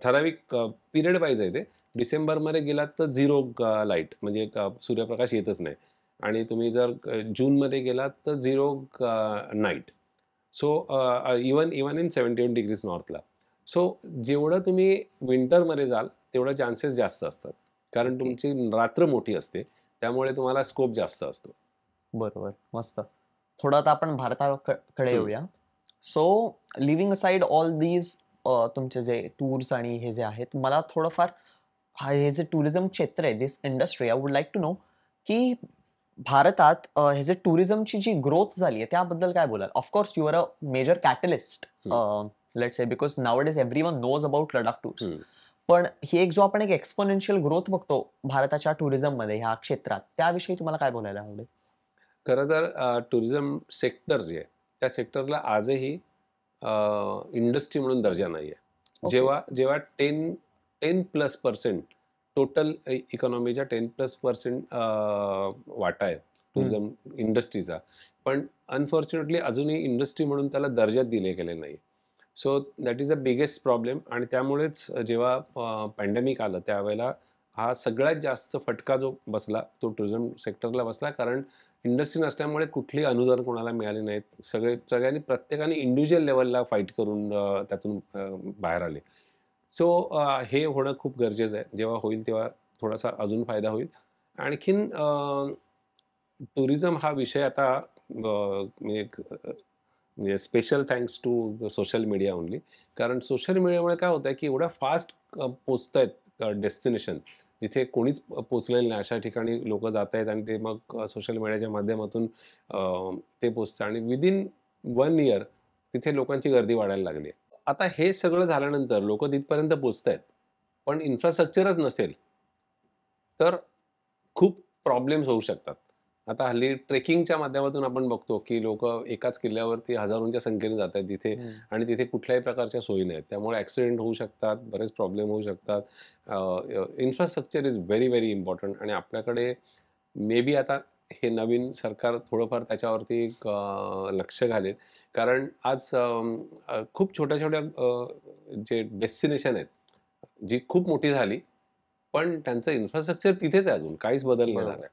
B: ठराविक पिरियड वाईज आहे ते. डिसेंबरमध्ये गेलात तर 0 लाईट, म्हणजे सूर्यप्रकाश येतच नाही. आणि तुम्ही जर जूनमध्ये गेलात तर 0 night. So even in 71 degrees नॉर्थला. सो जेवढं तुम्ही विंटरमध्ये जाल तेवढं चान्सेस जास्त असतात, कारण
A: ओके.
B: तुमची रात्र मोठी असते, त्यामुळे तुम्हाला स्कोप जास्त असतो.
A: बरोबर. मस्त. थोडं आता आपण भारताकडे
B: हं.
A: येऊया. So living aside all these तुमचे जे टूर्स आणि हे जे आहेत, मला थोडंफार हे जे टुरिझम क्षेत्र आहे, this industry, I would like to know की भारतात हे जे टुरिझमची जी ग्रोथ झाली आहे, त्याबद्दल काय बोलाल? Of course you are a major catalyst,
B: hmm.
A: Let's say, because nowadays everyone knows about Ladakh tours.
B: Hmm.
A: पण ही एक जो आपण एक एक्सपोनेन्शियल ग्रोथ बघतो भारताच्या टुरिझममध्ये ह्या क्षेत्रात, त्याविषयी तुम्हाला काय बोलायला आवडेल?
B: खरं तर टुरिझम सेक्टर जे आहे त्या सेक्टरला आजही इंडस्ट्री म्हणून दर्जा नाही आहे.
A: ओके.
B: जेव्हा जेव्हा 10+ % टोटल इकॉनॉमीच्या 10+% वाटा आहे टुरिझम इंडस्ट्रीचा. पण अनफॉर्च्युनेटली अजूनही इंडस्ट्री म्हणून त्याला दर्जा दिले गेले नाही. So that is a biggest problem. आणि त्यामुळेच जेव्हा पॅन्डेमिक आलं त्यावेळेला हा सगळ्यात जास्त फटका जो बसला तो टुरिझम सेक्टरला बसला, कारण इंडस्ट्री नसल्यामुळे कुठलीही अनुदान कोणाला मिळाले नाहीत. सगळ्यांनी प्रत्येकाने इंडिव्हिज्युअल लेवलला फाईट करून त्यातून बाहेर आले. सो हे होणं खूप गरजेचं आहे. जेव्हा होईल तेव्हा थोडासा अजून फायदा होईल. आणखीन टुरिझम हा विषय आता म्हणजे म्हणजे special thanks to social media only. कारण सोशल मीडियामुळे काय होतंय, की एवढ्या फास्ट पोहोचतायत डेस्टिनेशन, जिथे कोणीच पोहोचलेलं नाही अशा ठिकाणी लोकं जातायत आणि ते मग सोशल मीडियाच्या माध्यमातून ते पोहोचतं आणि विदिन 1 इयर तिथे लोकांची गर्दी वाढायला लागली आहे. आता हे सगळं झाल्यानंतर लोकं तिथपर्यंत पोहोचतायत. पण इन्फ्रास्ट्रक्चरच नसेल, तर खूप प्रॉब्लेम्स होऊ शकतात. आता हल्ली ट्रेकिंगच्या माध्यमातून आपण बघतो, की लोकं एकाच किल्ल्यावरती हजारोंच्या संख्येने जात आहेत जिथे
A: हम्म.
B: आणि तिथे कुठल्याही प्रकारच्या सोयी नाहीत. त्यामुळे ॲक्सिडेंट होऊ शकतात, बरेच प्रॉब्लेम होऊ शकतात. Infrastructure is very, very important आणि आपल्याकडे मे बी आता हे नवीन सरकार थोडंफार त्याच्यावरती एक लक्ष घालेल. कारण आज खूप छोट्या-छोट्या जे डेस्टिनेशन आहेत, जी खूप मोठी झाली, पण त्यांचं इन्फ्रास्ट्रक्चर तिथेच आहे अजून, काहीच बदल नाही
A: बरोबर.
B: झालाय.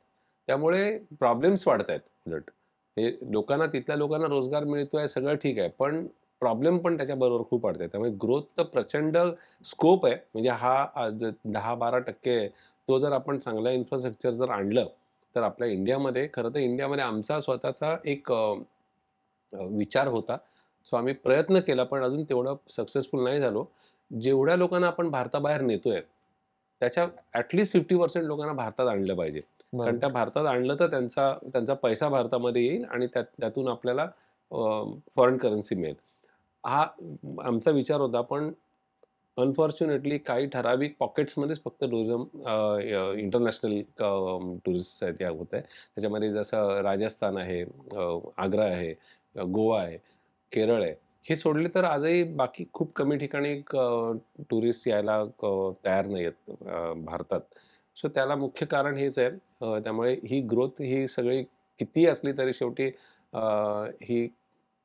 B: त्यामुळे प्रॉब्लेम्स वाढतायत उलट. हे लोकांना तिथल्या लोकांना रोजगार मिळतोय सगळं ठीक आहे, पण प्रॉब्लेम पण त्याच्याबरोबर खूप वाढतायत. त्यामुळे ग्रोथ तर प्रचंड स्कोप आहे. म्हणजे हा 10-12% आहे. तो जर आपण चांगलं इन्फ्रास्ट्रक्चर जर आणलं, तर आपल्या इंडियामध्ये खरं तर इंडियामध्ये आमचा स्वतःचा एक विचार होता. सो आम्ही प्रयत्न केला, पण अजून तेवढं सक्सेसफुल नाही झालो. जेवढ्या लोकांना आपण भारताबाहेर नेतोय, त्याच्या ॲट लीस्ट 50% लोकांना भारतात आणलं पाहिजे. कारण त्या
A: बरोबर.
B: भारतात आणलं तर त्यांचा त्यांचा पैसा भारतामध्ये येईल आणि त्यातून आपल्याला फॉरेन करन्सी मिळेल. हा आमचा विचार होता. पण अनफॉर्च्युनेटली काही ठराविक पॉकेट्समध्येच फक्त टुरिझम इंटरनॅशनल टुरिस्ट आहेत, या होत आहे. त्याच्यामध्ये जसं राजस्थान आहे, आग्रा आहे, गोवा आहे, केरळ आहे. हे सोडले तर आजही बाकी खूप कमी ठिकाणी टुरिस्ट यायला तयार नाही आहेत भारतात. सो त्याला मुख्य कारण हेच आहे. त्यामुळे ही ग्रोथ ही सगळी कितीही असली तरी शेवटी ही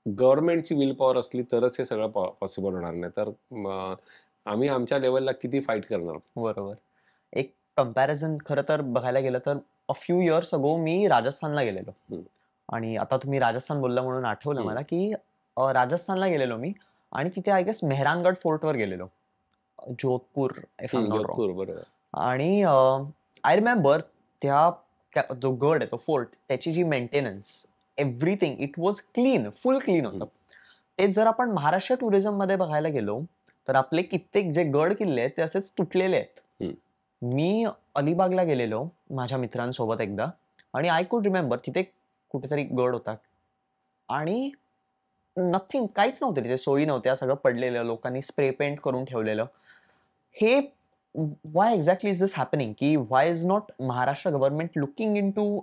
B: गव्हर्नमेंटची विल पॉवर असली तरच हे सगळं पॉसिबल होणार. नाही तर आम्ही आमच्या लेव्हलला किती फाईट करणार.
A: बरोबर. एक कंपॅरिझन खरं तर बघायला गेलं तर फ्यू इयर्स अगो मी राजस्थानला गेलेलो.
B: हं,
A: आणि आता तुम्ही राजस्थान बोलला म्हणून आठवलं
B: हं,
A: मला, की राजस्थानला गेलेलो मी आणि तिथे आय गेस मेहरानगड फोर्टवर गेलेलो. Jodhpur if I am not wrong.
B: Jodhpur बरोबर.
A: आणि आय रिमेंबर त्या जो गड आहे तो फोर्ट त्याची जी maintenance everything it was clean, full clean
B: hmm,
A: होतं. तेच जर आपण महाराष्ट्र टुरिझम मध्ये बघायला गेलो तर आपले कित्येक जे गड किल्ले आहेत ते असेच तुटलेले आहेत.
B: हं.
A: मी अलिबागला गेलेलो माझ्या मित्रांसोबत एकदा आणि आय कुड रिमेंबर तिथे कुठेतरी गड होता आणि नथिंग, काहीच नव्हतं तिथे, सोयी नव्हत्या, सगळं पडलेलं, लोकांनी स्प्रे पेंट करून ठेवलेलं. हे why exactly is this happening, की why is not Maharashtra government looking into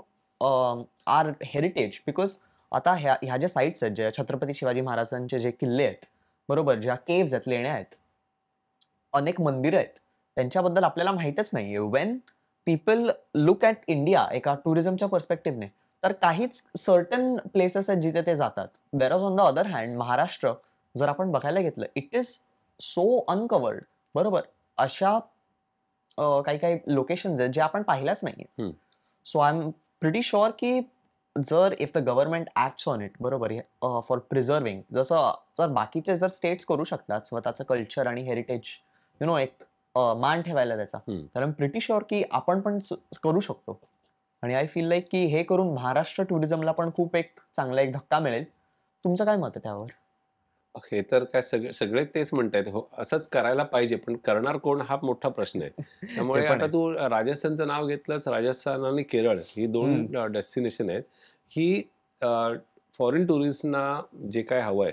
A: our heritage? Because आता ह्या ज्या साईट्स आहेत, ज्या छत्रपती शिवाजी महाराजांचे जे किल्ले आहेत, बरोबर, ज्या केव्ज आहेत, लेण्या आहेत, अनेक मंदिरं आहेत, त्यांच्याबद्दल आपल्याला माहीतच नाहीये. Wien people look at India एका टुरिझमच्या पर्स्पेक्टिव्हने, तर काहीच सर्टन प्लेसेस आहेत जिथे ते जातात. There on the other hand Maharashtra जर आपण बघायला घेतलं, इट इज सो अनकवर्ड. बरोबर. अशा काही-काही लोकेशन्स आहेत, जे आपण पाहिल्याच नाहीये.
B: हं.
A: So I am pretty sure की जर if the government acts on it, बरोबर, फॉर प्रिझर्व्हिंग, जसं जर बाकीचे जर स्टेट्स करू शकतात स्वतःचं कल्चर आणि हेरिटेज एक मान ठेवायला त्याचा,
B: हं.
A: तर आय एम प्रिटी शुअर की आपण पण करू शकतो. आणि आय फील लाईक की हे करून महाराष्ट्र टुरिझमला पण खूप एक चांगला एक धक्का मिळेल. तुमचं काय मत आहे त्यावर?
B: हे तर काय सगळे सगळे तेच म्हणतायत. हो, असंच करायला पाहिजे, पण करणार कोण हा मोठा प्रश्न आहे.
A: ते
B: त्यामुळे
A: पण
B: आता
A: आहे.
B: तू राजस्थानचं नाव घेतलंच. राजस्थान आणि केरळ ही 2
A: हम्म.
B: डेस्टिनेशन आहेत. ही फॉरेन टुरिस्टना जे काय हवंय,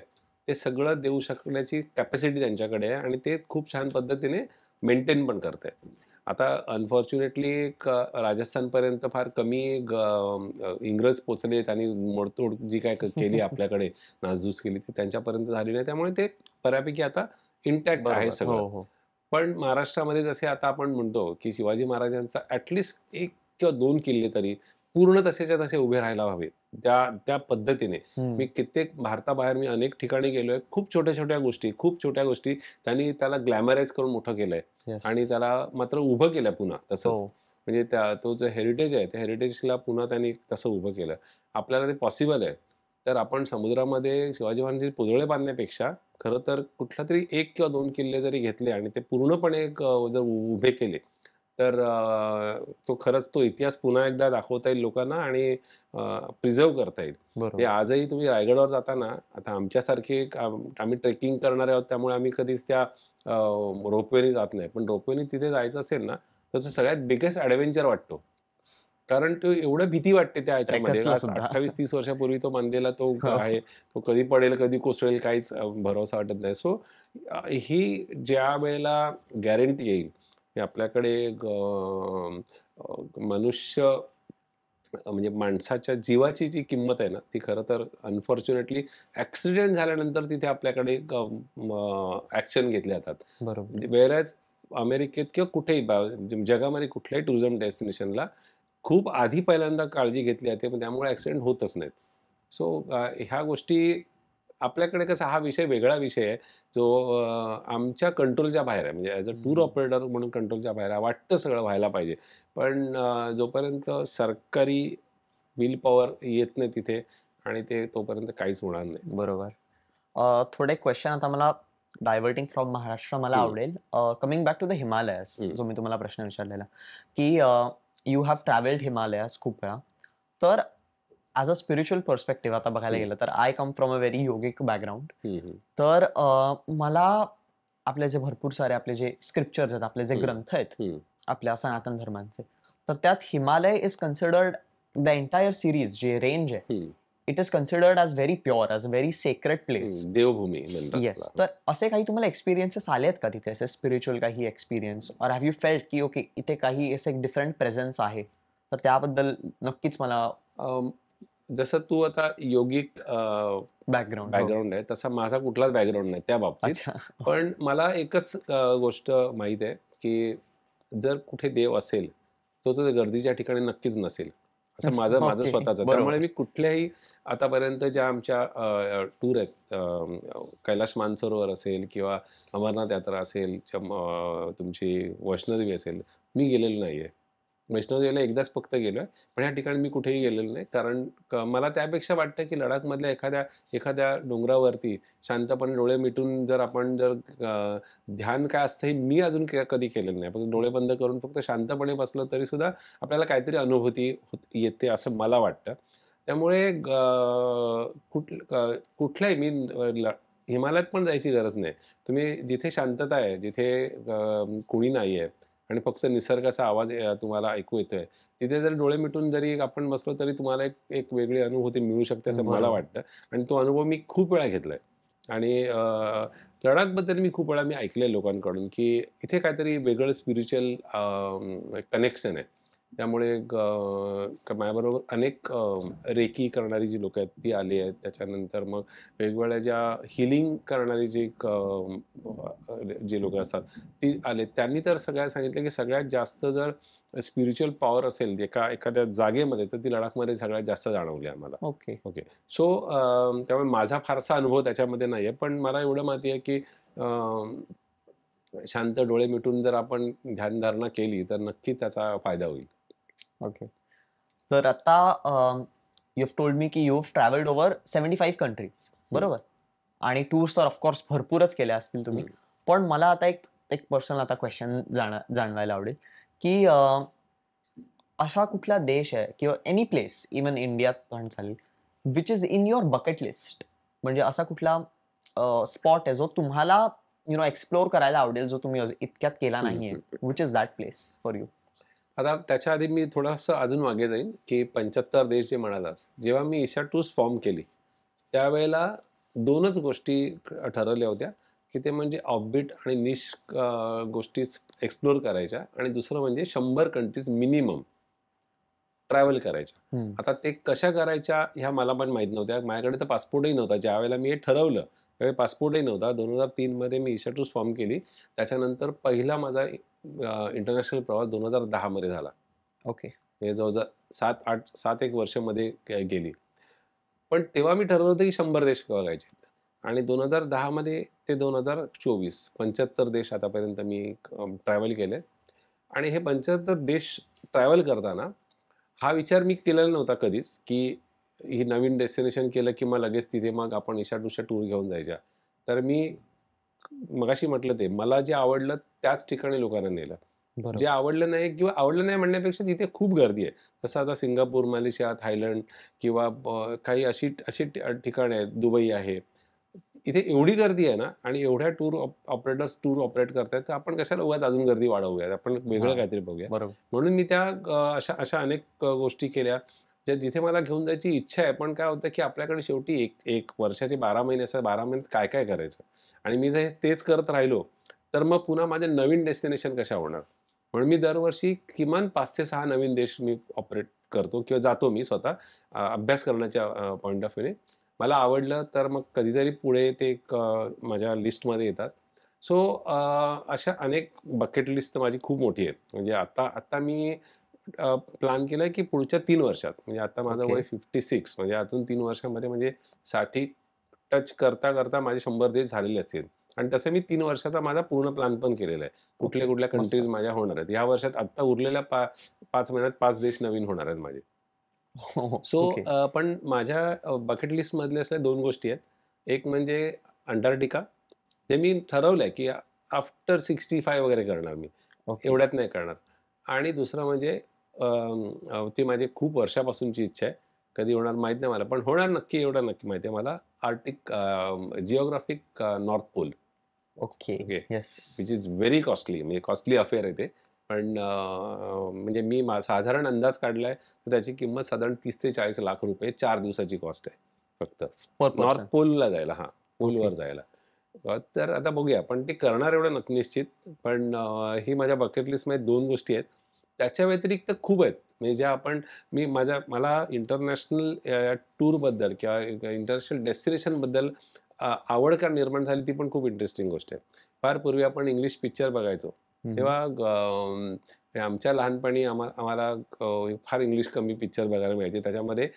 B: ते सगळं देऊ शकण्याची कॅपॅसिटी त्यांच्याकडे आहे आणि ते खूप छान पद्धतीने मेंटेन पण करतायत. आता अनफॉर्च्युनेटली राजस्थानपर्यंत फार कमी इंग्रज पोहोचलेत आणि मोडतोड जी काय केली आपल्याकडे, नासधूस केली ती त्यांच्यापर्यंत झाली नाही. त्यामुळे ते बऱ्यापैकी आता इंटॅक्ट आहे
A: बरोबर. हो,
B: सगळं.
A: हो.
B: पण महाराष्ट्रामध्ये जसे आता आपण म्हणतो, की शिवाजी महाराजांचा ॲटलीस्ट 1 किंवा 2 किल्ले तरी पूर्ण तसेच्या तसे उभे राहायला हवेत. त्या त्या पद्धतीने.
A: हम्म.
B: मी कित्येक भारताबाहेर मी अनेक ठिकाणी गेलोय. खूप छोट्या-छोट्या गोष्टी, खूप छोट्या गोष्टी त्यांनी त्याला ग्लॅमराइज करून मोठं केलंय
A: येस.
B: आणि त्याला मात्र उभं केलं पुन्हा
A: हो.
B: तसंच. म्हणजे तो जो हेरिटेज आहे, त्या हेरिटेजला पुन्हा त्यांनी तसं उभं केलं. आपल्याला ते पॉसिबल आहे. तर आपण समुद्रामध्ये शिवाजी महाराजांचे पुतळे बांधण्यापेक्षा खरं तर कुठलातरी 1 किंवा 2 किल्ले जरी घेतले आणि ते पूर्णपणे जर उभे केले, तर तो खरंच तो इतिहास पुन्हा एकदा दाखवता येईल लोकांना आणि प्रिझर्व करता येईल. हे
A: बरोबर.
B: आजही तुम्ही रायगडवर जाताना, आता आमच्यासारखे आम्ही ट्रेकिंग करणारे आहोत, त्यामुळे आम्ही कधीच त्या रोपवेने जात नाही. पण रोपवेने तिथे जायचं असेल ना, तर तो सगळ्यात बिगेस्ट ॲडव्हेंचर वाटतो. कारण तो एवढं भीती वाटते त्या ह्याच्यामध्ये.
A: ट्रेकर्सला
B: आज
A: सुद्धा.
B: 28-30 वर्षापूर्वी तो बांधलेला तो
A: हो.
B: आहे. तो कधी पडेल, कधी कोसळेल काहीच भरोसा वाटत नाही. सो ही ज्या वेळेला गॅरंटी येईल, की आपल्याकडे मनुष्य म्हणजे माणसाच्या जीवाची जी किंमत आहे ना, ती खरं तर अनफॉर्च्युनेटली ॲक्सिडेंट झाल्यानंतर तिथे आपल्याकडे ॲक्शन घेतले जातात.
A: बरोबर.
B: म्हणजे व्हेअरएज अमेरिकेत किंवा कुठेही जगामध्ये कुठल्याही टुरिझम डेस्टिनेशनला खूप आधी पहिल्यांदा काळजी घेतली जाते, पण त्यामुळे ॲक्सिडेंट होतच नाहीत. सो ह्या गोष्टी आपल्याकडे कसा हा विषय वेगळा विषय आहे, जो आमच्या कंट्रोलच्या बाहेर आहे. म्हणजे ॲज अ टूर ऑपरेटर म्हणून कंट्रोलच्या बाहेर आहे. वाटतं सगळं व्हायला पाहिजे. पण जोपर्यंत सरकारी विल पॉवर येत नाही तिथे आणि ते तोपर्यंत काहीच होणार नाही.
A: बरोबर. थोडे क्वेश्चन आता मला डायव्हर्टिंग फ्रॉम महाराष्ट्र मला
B: हं,
A: आवडेल. Coming back to the Himalayas,
B: हं,
A: जो मी तुम्हाला प्रश्न विचारलेला, की यू हॅव ट्रॅव्हल्ड हिमालयास खूप वेळा. तर ॲज अ स्पिरिच्युअल पर्स्पेक्टिव्ह आता बघायला
B: हं,
A: गेलं तर I come from a very yogic background.
B: हं, हं,
A: तर मला आपले जे भरपूर सारे आपले जे स्क्रिप्चर्स आहेत, आपले जे
B: हं,
A: ग्रंथ आहेत,
B: हं,
A: आपल्या सनातन धर्मांचे, तर त्यात Himalaya is considered the entire series जे रेंज आहे,
B: हं,
A: it is considered as very pure, as a very sacred place.
B: हं. देवभूमी म्हणतात
A: येस.
B: त्याला.
A: तर असे काही तुम्हाला एक्सपिरियन्सेस आले आहेत का तिथे, असे स्पिरिच्युअल काही experience, or have you felt की ओके इथे काही असं एक डिफरंट प्रेझेन्स आहे? तर त्याबद्दल नक्कीच मला
B: अं, जसं तू आता योगिक
A: बॅकग्राऊंड. हो.
B: बॅकग्राऊंड आहे, तसा माझा कुठलाच बॅकग्राऊंड नाही त्या बाबतीत.
A: अच्छा.
B: पण मला एकच गोष्ट माहीत आहे, की जर कुठे देव असेल, तर तो गर्दीच्या ठिकाणी नक्कीच नसेल. असं माझं माझं
A: ओके.
B: स्वतःचं. त्यामुळे
A: बरोबर.
B: मी कुठल्याही आतापर्यंत ज्या आमच्या टूर आहेत, कैलाश मानसरोवर असेल किंवा अमरनाथ यात्रा असेल, तुमची वैष्णोदेवी असेल, मी गेलेलो नाहीये. वैष्णोदेवीला एकदाच फक्त गेलोय. पण या ठिकाणी मी कुठेही गेलेलो नाही. कारण मला त्यापेक्षा वाटतं, की लडाखमधल्या एखाद्या एखाद्या डोंगरावरती शांतपणे डोळे मिटून जर आपण ध्यान काय असतं हे मी अजून कधी केलेलं नाही. फक्त डोळे बंद करून फक्त शांतपणे बसलं तरीसुद्धा आपल्याला काहीतरी अनुभूती येते असं मला वाटतं. त्यामुळे कुठल्याही मी हिमालयात पण जायची गरज नाही. तुम्ही जिथे शांतता आहे, जिथे कुणी नाही आहे आणि फक्त निसर्गाचा आवाज तुम्हाला ऐकू येतोय. तिथे जर डोळे मिटून जरी आपण बसलो तरी तुम्हाला एक एक वेगळी अनुभूती मिळू शकते असं मला
A: बरोबर.
B: वाटतं आणि तो अनुभव मी खूप वेळा घेतलाय. आणि लडाखबद्दल मी खूप वेळा ऐकलंय लोकांकडून, की इथे काहीतरी वेगळं स्पिरिच्युअल कनेक्शन आहे. त्यामुळे माझ्याबरोबर अनेक रेकी करणारी जी लोकं आहेत ती आली आहेत. त्याच्यानंतर मग वेगवेगळ्या ज्या हीलिंग करणारी जी लोकं असतात ती आले. त्यांनी तर सगळ्यांना सांगितलं, की सगळ्यात जास्त जर स्पिरिच्युअल पॉवर असेल एखाद्या जागेमध्ये, तर ती लडाखमध्ये सगळ्यात जास्त जाणवली आम्हाला.
A: ओके.
B: ओके. सो त्यामुळे माझा फारसा अनुभव त्याच्यामध्ये नाहीये. पण मला एवढं माहिती आहे, की शांत डोळे मिटून जर आपण ध्यानधारणा केली, तर नक्की त्याचा फायदा होईल.
A: ओके. तर आता यू हॅव टोल्ड मी की you have travelled over 75 countries,
B: हं,
A: बरोबर? आणि टूर्स तर ऑफकोर्स भरपूरच केल्या असतील तुम्ही.
B: हं,
A: पण मला आता एक एक पर्सनल आता क्वेश्चन जाणवायला आवडेल, की असा कुठला देश आहे किंवा एनी प्लेस इवन इंडियात पण चालेल, which is in your bucket list? म्हणजे असा कुठला स्पॉट आहे जो तुम्हाला एक्सप्लोर करायला आवडेल, जो तुम्ही इतक्यात केला
B: हं,
A: नाहीये?
B: हं.
A: Which is that place for you?
B: आता त्याच्या आधी मी थोडंसं अजून मागे जाईन, की 75 देश जे म्हणालास, जेव्हा मी ईशा टूर्स फॉर्म केली, त्यावेळेला 2च गोष्टी ठरवल्या होत्या, की ते म्हणजे ऑफबीट आणि निश गोष्टी एक्सप्लोर करायच्या आणि दुसरं म्हणजे 100 कंट्रीज मिनिमम ट्रॅव्हल करायच्या. आता ते कशा करायच्या ह्या मला पण माहीत नव्हत्या. माझ्याकडे तर पासपोर्टही नव्हता. ज्यावेळेला मी हे ठरवलं, त्यावेळी पासपोर्टही नव्हता. 2003 मध्ये मी ईशा टूर्स फॉर्म केली. त्याच्यानंतर पहिला माझा इंटरनॅशनल प्रवास 2010 मध्ये झाला.
A: ओके.
B: म्हणजे जवळ-जवळ 7 एक वर्षामध्ये गेली. पण तेव्हा मी ठरवलं होतं की 100 देश बघायचे आहेत. आणि 2010 मध्ये ते 2024 75 देश आतापर्यंत मी ट्रॅव्हल केले. आणि हे 75 देश ट्रॅव्हल करताना हा विचार मी केलेला नव्हता कधीच, की ही नवीन डेस्टिनेशन केलं की मग लगेच तिथे मग आपण ईशा-टुशा टूर घेऊन जायच्या. तर मी मगाशी म्हटलं ते मला जे आवडलं त्याच ठिकाणी लोकांना नेलं.
A: बरोबर.
B: जे आवडलं नाही किंवा आवडलं नाही म्हणण्यापेक्षा जिथे खूप गर्दी आहे, जसं आता सिंगापूर, मलेशिया, थायलंड किंवा काही अशी अशी ठिकाणं आहेत, दुबई आहे. इथे एवढी गर्दी आहे ना आणि एवढ्या टूर ऑपरेटर्स टूर ऑपरेट करतायत, तर आपण कशाला उगाच अजून गर्दी वाढवूयात, आपण वेगळं
A: हां,
B: काहीतरी बघूया.
A: बरोबर.
B: म्हणून मी त्या अशा अशा अनेक गोष्टी केल्या, जिथे मला घेऊन जायची इच्छा आहे. पण काय होतं, की आपल्याकडे शेवटी एक वर्षाचे 12 महिने असतात, 12 महिन्यात काय-काय करायचं? आणि मी जर तेच करत राहिलो, तर मग पुन्हा माझे नवीन डेस्टिनेशन कशा होणार? म्हणून मी दरवर्षी किमान 5 ते 6 नवीन देश मी ऑपरेट करतो किंवा जातो मी स्वतः अभ्यास करण्याच्या पॉइंट ऑफ व्ह्यूने. मला आवडलं तर मग कधीतरी पुढे ते एक माझ्या लिस्टमध्ये येतात. सो अशा अनेक बकेट लिस्ट माझी खूप मोठी आहे. म्हणजे आता आता मी प्लॅन केलाय की पुढच्या 3 वर्षात म्हणजे आता माझं
A: ओके.
B: वय 56 म्हणजे अजून 3 वर्षामध्ये म्हणजे 60 टच करता माझे 100 देश झालेले असतील. आणि तसं मी 3 वर्षाचा माझा पूर्ण प्लॅन पण केलेला आहे.
A: ओके.
B: कुठल्या-कुठल्या
A: मस्त.
B: कंट्रीज माझ्या होणार आहेत. या वर्षात आत्ता उरलेल्या 5 महिन्यात 5 देश नवीन होणार आहेत माझे.
A: हो, हो.
B: So
A: okay.
B: पण माझ्या बकेट लिस्टमधल्या असल्या 2 गोष्टी आहेत. एक म्हणजे अंटार्क्टिका. ते मी ठरवलंय की आफ्टर 65 वगैरे करणार मी.
A: ओके.
B: एवढ्यात नाही करणार. आणि दुसरं म्हणजे ती माझी खूप वर्षापासूनची इच्छा आहे. कधी होणार माहीत नाही मला. पण होणार नक्की एवढं नक्की माहिती आहे मला. Arctic geographic north pole.
A: Okay.
B: Okay.
A: Yes.
B: Which is very costly म्हणजे कॉस्टली अफेअर आहे ते. पण म्हणजे मी साधारण अंदाज काढलाय, तर त्याची किंमत साधारण 30 ते 40 लाख रुपये 4 दिवसाची कॉस्ट आहे फक्त.
A: पर
B: नॉर्थ
A: पर्सन.
B: पोलला जायला हां,
A: ओके.
B: पोलवर जायला. तर आता बघूया. पण ते करणार एवढं निश्चित. पण ही माझ्या बकेट लिस्टमध्ये 2 गोष्टी आहेत. त्याच्या व्यतिरिक्त खूप आहेत. म्हणजे ज्या आपण मला इंटरनॅशनल टूरबद्दल किंवा इंटरनॅशनल डेस्टिनेशनबद्दल आवड का निर्माण झाली ती पण खूप इंटरेस्टिंग गोष्ट आहे. फार पूर्वी आपण इंग्लिश पिक्चर बघायचो.
A: हं, हं.
B: तेव्हा आमच्या लहानपणी आम्हाला फार इंग्लिश कमी पिक्चर बघायला मिळायचे. त्याच्यामध्ये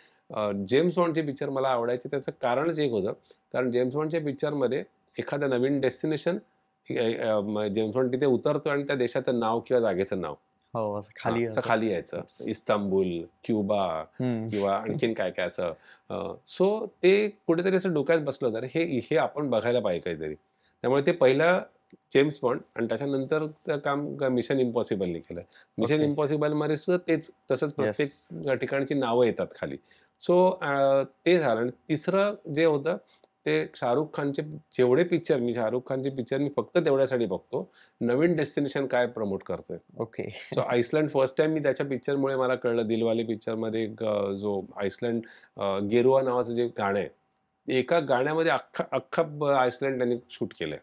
B: जेम्स बॉन्डचे पिक्चर मला आवडायचे. त्याचं कारणच एक होतं. कारण जेम्स बॉन्डच्या पिक्चरमध्ये एखादं नवीन डेस्टिनेशन जेम्स बॉन्ड तिथे उतरतो आणि त्या देशाचं नाव किंवा जागेचं नाव
A: हो, असं
B: हां,
A: खाली
B: असं
A: असं.
B: खाली यायचं.
A: येस.
B: इस्तांबूल, क्युबा
A: हं.
B: किंवा आणखीन काय-काय असं. सो ते कुठेतरी असं डोक्यात बसलं होतं. हे हे आपण बघायला पाहिजे काहीतरी. त्यामुळे ते पहिलं जेम्स बॉन्ड आणि त्याच्यानंतरचं काम मिशन इम्पॉसिबलनी केलं. Mission
A: okay.
B: इम्पॉसिबलमध्ये सुद्धा तेच तसंच
A: येस.
B: प्रत्येक ठिकाणची नावं येतात खाली. सो ते झालं आणि तिसरं जे होतं ते शाहरुख खानचे शाहरुख खानचे पिक्चर मी फक्त तेवढ्यासाठी बघतो. नवीन डेस्टिनेशन काय प्रमोट करतोय.
A: Okay.
B: So Iceland first time मी त्याच्या पिक्चरमुळे मला कळलं. दिलवाले पिक्चरमध्ये एक जो आइसलंड गेरुआ नावाचं जे गाणं आहे. एका गाण्यामध्ये अख्खं आइसलंड त्यांनी शूट केलंय.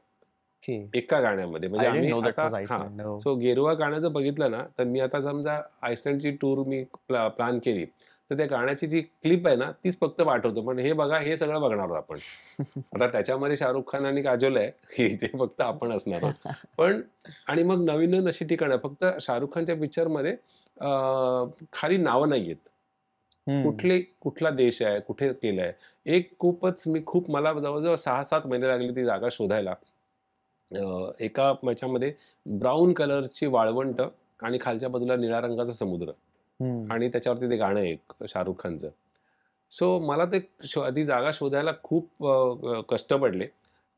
A: ओके.
B: एका गाण्यामध्ये. म्हणजे
A: आय डिडंट
B: आम्ही
A: नो दॅट
B: आता
A: वाज
B: हां.
A: आइसलँड. हो.
B: सो गेरुआ गाणं जर बघितलं ना, तर मी आता समजा आइसलँडची टूर मी प्लॅन केली. तर त्या गाण्याची जी क्लिप आहे ना, तीच फक्त पाठवतो. पण हे बघा, हे सगळं बघणार आहोत आपण. आता त्याच्यामध्ये शाहरुख खान आणि काजोल आहे, की ते फक्त आपण असणार आहोत. पण आणि मग नवीन अशी ठिकाणं फक्त शाहरुख खानच्या पिक्चरमध्ये खाली नावं नाहीयेत.
A: हं.
B: कुठला देश आहे, कुठे केलंय. मला जवळ-जवळ 6-7 महिने लागले ती जागा शोधायला. एका ह्याच्यामध्ये ब्राउन कलरची वाळवंट आणि खालच्या बाजूला निळ्या रंगाचा समुद्र
A: हं.
B: आणि त्याच्यावरती ते गाणं आहे एक शाहरुख खानचं. सो मला ते ती जागा शोधायला खूप कष्ट पडले.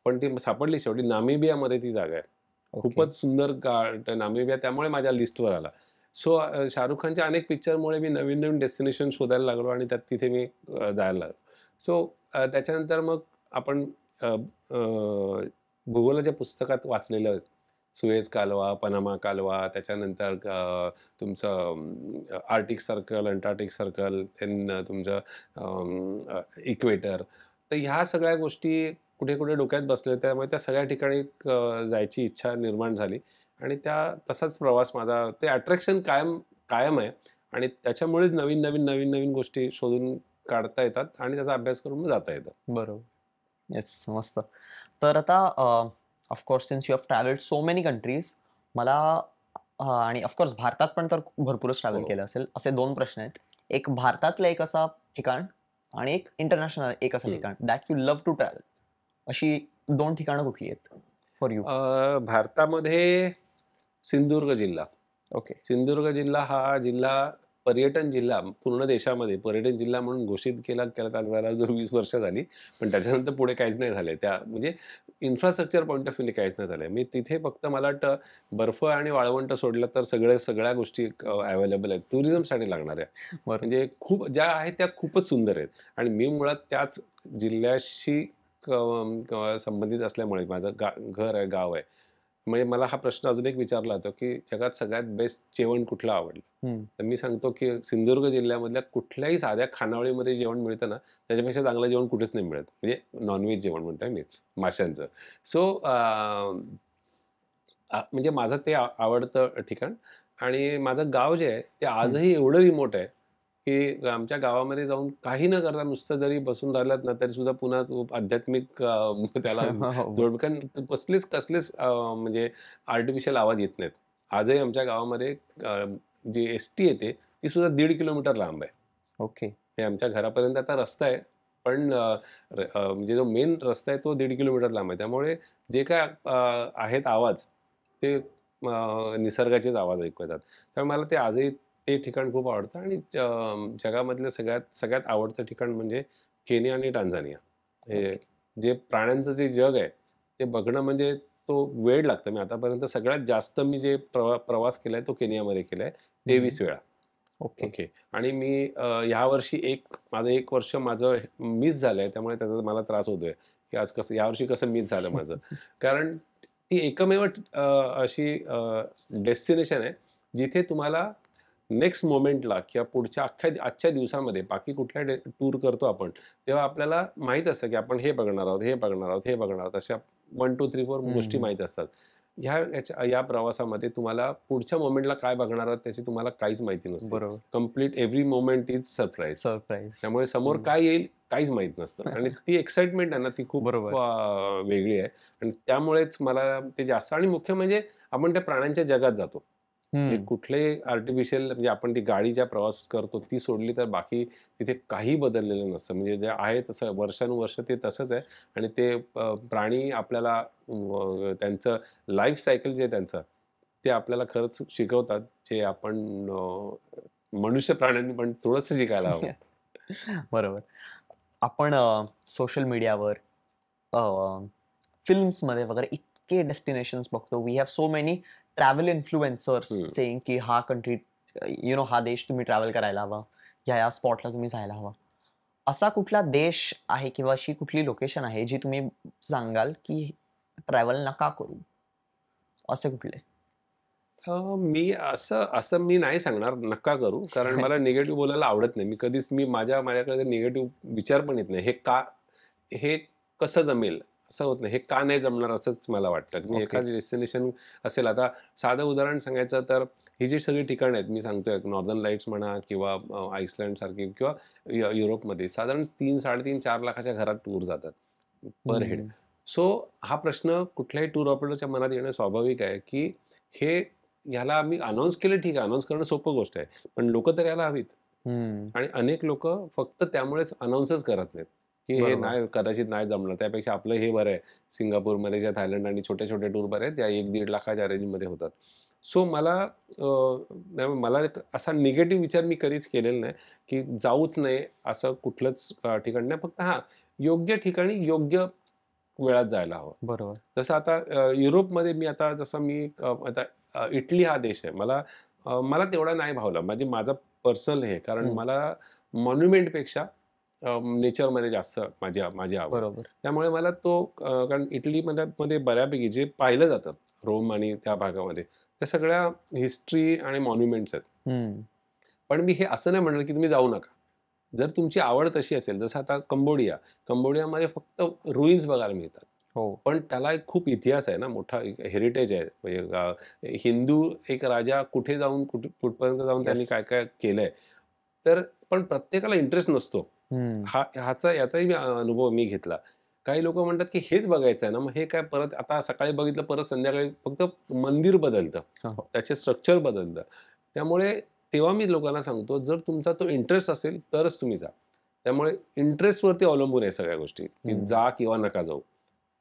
B: पण ती सापडली शेवटी नामिबियामध्ये ती जागा आहे.
A: ओके.
B: खूपच सुंदर नामिबिया त्यामुळे माझ्या लिस्टवर आला. सो शाहरुख खानच्या अनेक पिक्चरमुळे मी नवीन-नवीन डेस्टिनेशन शोधायला लागलो आणि तिथे मी जायला लागलो. सो त्याच्यानंतर मग आपण अ, अ, भूगोलाच्या पुस्तकात वाचलेलं सुएझ कालवा, पनामा कालवा, त्याच्यानंतर तुमचं आर्टिक सर्कल, अंटार्क्टिक सर्कल, तुमचं इक्वेटर. तर ह्या सगळ्या गोष्टी कुठे-कुठे डोक्यात बसल्या. त्यामुळे त्या सगळ्या ठिकाणी जायची इच्छा निर्माण झाली आणि तसाच प्रवास माझा ते अट्रॅक्शन कायम कायम आहे आणि त्याच्यामुळेच नवीन गोष्टी शोधून काढता येतात आणि त्याचा अभ्यास करून मग जाता येतं.
A: बरोबर. येस. मस्त. तर आता of course since you have travelled so many countries मला आणि ऑफ कोर्स भारतात पण तर भरपूरच ट्रॅव्हल
B: हो.
A: केलं असेल. असे 2 प्रश्न आहेत. एक भारतातलं एक असा ठिकाण आणि एक इंटरनॅशनल एक असं
B: हं.
A: ठिकाण that you love to travel. अशी 2 ठिकाणं कुठली आहेत फॉर यू?
B: भारतामध्ये सिंधुदुर्ग जिल्हा.
A: ओके.
B: सिंधुदुर्ग जिल्हा हा जिल्हा पर्यटन जिल्हा पूर्ण देशामध्ये पर्यटन जिल्हा म्हणून घोषित केला त्याला जर 20 वर्ष झाली, पण त्याच्यानंतर पुढे काहीच नाही झालंय. त्या म्हणजे इन्फ्रास्ट्रक्चर पॉइंट ऑफ व्ह्यूने काहीच नाही झालंय. मी तिथे फक्त मला वाटतं बर्फ आणि वाळवंट सोडलं तर सगळ्या गोष्टी अवेलेबल आहेत टुरिझमसाठी लागणाऱ्या.
A: बरोबर.
B: म्हणजे खूप ज्या आहेत त्या खूपच सुंदर आहेत आणि मी मुळात त्याच जिल्ह्याशी संबंधित असल्यामुळे माझं घर आहे, गाव आहे. म्हणजे मला हा प्रश्न अजून एक विचारला जातो, की जगात सगळ्यात बेस्ट जेवण कुठलं आवडलं?
A: हम्म.
B: तर मी सांगतो, की सिंधुदुर्ग जिल्ह्यामधल्या कुठल्याही साध्या खानावळीमध्ये जेवण मिळतं ना, त्याच्यापेक्षा चांगलं जेवण कुठेच नाही मिळत. म्हणजे नॉन-व्हेज जेवण म्हणतोय मी, माशांचं. सो म्हणजे माझं ते आवडतं ठिकाण आणि माझं गाव जे आहे, ते आजही एवढं रिमोट आहे, की आमच्या गावामध्ये जाऊन काही न करता नुसतं जरी बसून राहिलात ना, तरीसुद्धा पुन्हा तो आध्यात्मिक त्याला
A: हो.
B: जोड कारण कसलेच म्हणजे आर्टिफिशियल आवाज येत नाहीत. आजही आमच्या गावामध्ये जी एस-टी येते, ती सुद्धा 1.5 किलोमीटर लांब आहे.
A: ओके.
B: हे आमच्या घरापर्यंत आता रस्ता आहे, पण म्हणजे जो मेन रस्ता आहे तो 1.5 किलोमीटर लांब आहे. त्यामुळे जे काय आहेत आवाज, ते निसर्गाचेच आवाज ऐकू येतात. त्यामुळे मला ते आजही ते ठिकाण खूप आवडतं आणि जगामधलं सगळ्यात आवडतं ठिकाण म्हणजे केनिया आणि टांझानिया. हे
A: ओके.
B: जे प्राण्यांचं जे जग आहे, ते बघणं म्हणजे तो वेळ लागतं. मी आतापर्यंत सगळ्यात जास्त मी जे प्रवास केलाय तो केनियामध्ये केलाय 23 वेळा.
A: ओके.
B: ओके. आणि मी ह्यावर्षी माझं 1 वर्ष माझं मिस झालंय, त्यामुळे त्याचा मला त्रास होतोय, की आज कसं यावर्षी कसं मिस झालं माझं. कारण ती एकमेव अशी डेस्टिनेशन आहे, जिथे तुम्हाला नेक्स्ट मोमेंटला किंवा पुढच्या आजच्या दिवसामध्ये बाकी कुठल्या टूर करतो आपण, तेव्हा आपल्याला माहीत असतं, की आपण हे बघणार आहोत, हे बघणार आहोत, हे बघणार आहोत. अशा 1, 2, 3, 4 गोष्टी
A: हम्म.
B: माहीत असतात. या प्रवासामध्ये तुम्हाला पुढच्या मोमेंटला काय बघणार आहात त्याची तुम्हाला काहीच माहिती नसते.
A: बरोबर.
B: Complete every moment is surprise.
A: Surprise.
B: त्यामुळे समोर काय येईल काहीच माहीत नसतं आणि ती एक्साइटमेंट आहे ना, ती खूप
A: बरोबर.
B: वेगळी आहे आणि त्यामुळेच मला ते जास्त आणि मुख्य म्हणजे आपण त्या प्राण्यांच्या जगात जातो. हे
A: हम्म.
B: कुठलेही आर्टिफिशियल म्हणजे आपण ती गाडी ज्या प्रवास करतो ती सोडली तर बाकी तिथे काही बदललेलं नसतं. म्हणजे जे आहे तसं वर्षानुवर्ष ते तसंच आहे आणि ते प्राणी आपल्याला त्यांचं लाईफ सायकल जे आहे त्यांचं, ते आपल्याला खरंच शिकवतात, जे आपण मनुष्य प्राण्यांनी पण थोडंसं शिकायला हवं.
A: बरोबर. आपण सोशल मीडियावर फिल्म्समध्ये वगैरे इतके डेस्टिनेशन्स बघतो. We have so many travel influencers
B: हं.
A: सेइंग की हा कंट्री हा देश तुम्ही ट्रॅव्हल करायला हवा. ह्या स्पॉटला तुम्ही जायला हवा. असा कुठला देश आहे किंवा अशी कुठली लोकेशन आहे जी तुम्ही सांगाल की ट्रॅव्हल नका करू? असे कुठले?
B: मी असं असं मी नाही सांगणार नका करू, कारण मला निगेटिव्ह बोलायला आवडत नाही. मी कधीच माझ्याकडे निगेटिव्ह विचार पण येत नाही. हे कसं जमेल? असं होत नाही. हे का नाही जमणार असंच मला वाटतं. मी
A: ओके.
B: एखादं डेस्टिनेशन असेल आता साधं उदाहरण सांगायचं तर ही जी सगळी ठिकाणं आहेत मी सांगतोय नॉर्दर्न लाईट्स म्हणा किंवा आइसलँडसारखी किंवा युरोपमध्ये साधारण 3-3.5 4 लाखाच्या घरात टूर जातात पर हेड.
A: हं.
B: सो हा प्रश्न कुठल्याही टूर ऑपरेटरच्या मनात येणं स्वाभाविक आहे, की हे ह्याला आम्ही अनाउन्स केलं ठीक आहे, अनाउन्स करणं सोपं गोष्ट आहे. पण लोकं तर यायला हवीत.
A: हं.
B: आणि अनेक लोकं फक्त त्यामुळेच अनाउन्सच करत नाहीत, की हे
A: बरोबर.
B: नाही कदाचित नाही जमणार. त्यापेक्षा आपलं हे बरं आहे. सिंगापूर, मलेशिया, थायलंड आणि छोटे-छोटे टूर बरे आहेत. त्या 1-1.5 लाखाच्या रेंजमध्ये होतात. सो मला एक असा निगेटिव्ह विचार मी कधीच केलेला नाही, की जाऊच नये असं कुठलंच ठिकाण नाही. फक्त हां, योग्य ठिकाणी योग्य वेळात जायला हवं.
A: बरोबर.
B: जसं आता युरोपमध्ये मी आता जसं मी आता इटली हा देश आहे. मला तेवढा नाही भावला. म्हणजे माझा पर्सनल हे कारण
A: हं.
B: मला मॉन्युमेंटपेक्षा नेचरमध्ये जास्त माझी आवड.
A: बरोबर.
B: त्यामुळे मला तो कारण मध्ये बऱ्यापैकी जे पाहिलं जातं रोम आणि त्या भागामध्ये, त्या सगळ्या हिस्ट्री आणि मॉन्युमेंट्स आहेत.
A: हं.
B: पण मी हे असं नाही म्हणणार की तुम्ही जाऊ नका. जर तुमची आवड तशी असेल, जसं आता कंबोडियामध्ये फक्त रुईन्स बघायला मिळतात.
A: हो.
B: पण त्याला एक खूप इतिहास आहे ना, मोठा हेरिटेज आहे. म्हणजे हिंदू एक राजा कुठपर्यंत जाऊन त्यांनी
A: येस.
B: काय-काय केलंय. तर पण प्रत्येकाला इंटरेस्ट नसतो.
A: हं.
B: याचाही अनुभव मी घेतला. काही लोकं म्हणतात, की हेच बघायचं आहे ना, मग हे काय परत आता सकाळी बघितलं, परत संध्याकाळी फक्त मंदिर बदलतं.
A: हो.
B: त्याचे स्ट्रक्चर बदलतं. त्यामुळे तेव्हा मी लोकांना सांगतो, जर तुमचा तो इंटरेस्ट असेल, तरच तुम्ही जा. त्यामुळे इंटरेस्टवरती अवलंबून आहे सगळ्या गोष्टी, की
A: हं.
B: जा किंवा नका जाऊ.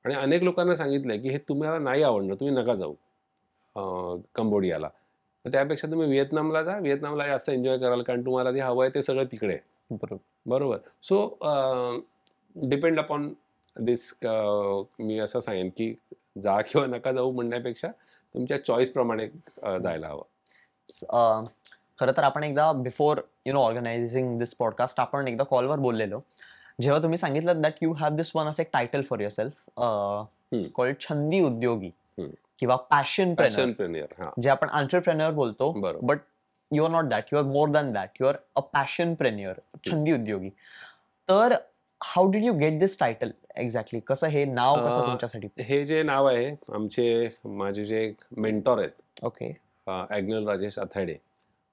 B: आणि अनेक लोकांना सांगितलंय, की हे तुम्हाला नाही आवडणार, तुम्ही नका जाऊ कंबोडियाला. तर त्यापेक्षा तुम्ही व्हिएतनामला जा, व्हिएतनामला जास्त एन्जॉय कराल, कारण तुम्हाला जे हवं आहे ते सगळं तिकडे आहे.
A: बरोबर.
B: बरोबर. सो डिपेंड अपॉन दिस. मी असं सांगेन की जा किंवा नका जाऊ म्हणण्यापेक्षा तुमच्या चॉईस प्रमाणे जायला हवं.
A: खरं तर आपण एकदा बिफोर ऑर्गनायझिंग दिस पॉडकास्ट आपण एकदा कॉलवर बोललेलो, जेव्हा तुम्ही सांगितलं that you have this one असं एक title for yourself called छंदी उद्योगी किंवा पॅशन
B: पॅशनप्रेन्युअर. हां,
A: जे आपण एंटरप्रेन्युअर बोलतो,
B: बरोबर.
A: But you are not that, you are more than that, you are a passionpreneur, छंदी उद्योगी. तर how did you get this title exactly? कसं हे नाव कसं तुमच्यासाठी?
B: हे जे नाव आहे, माझे जे मेंटॉर आहेत,
A: ओके.
B: Agnel Rajesh अथाडे,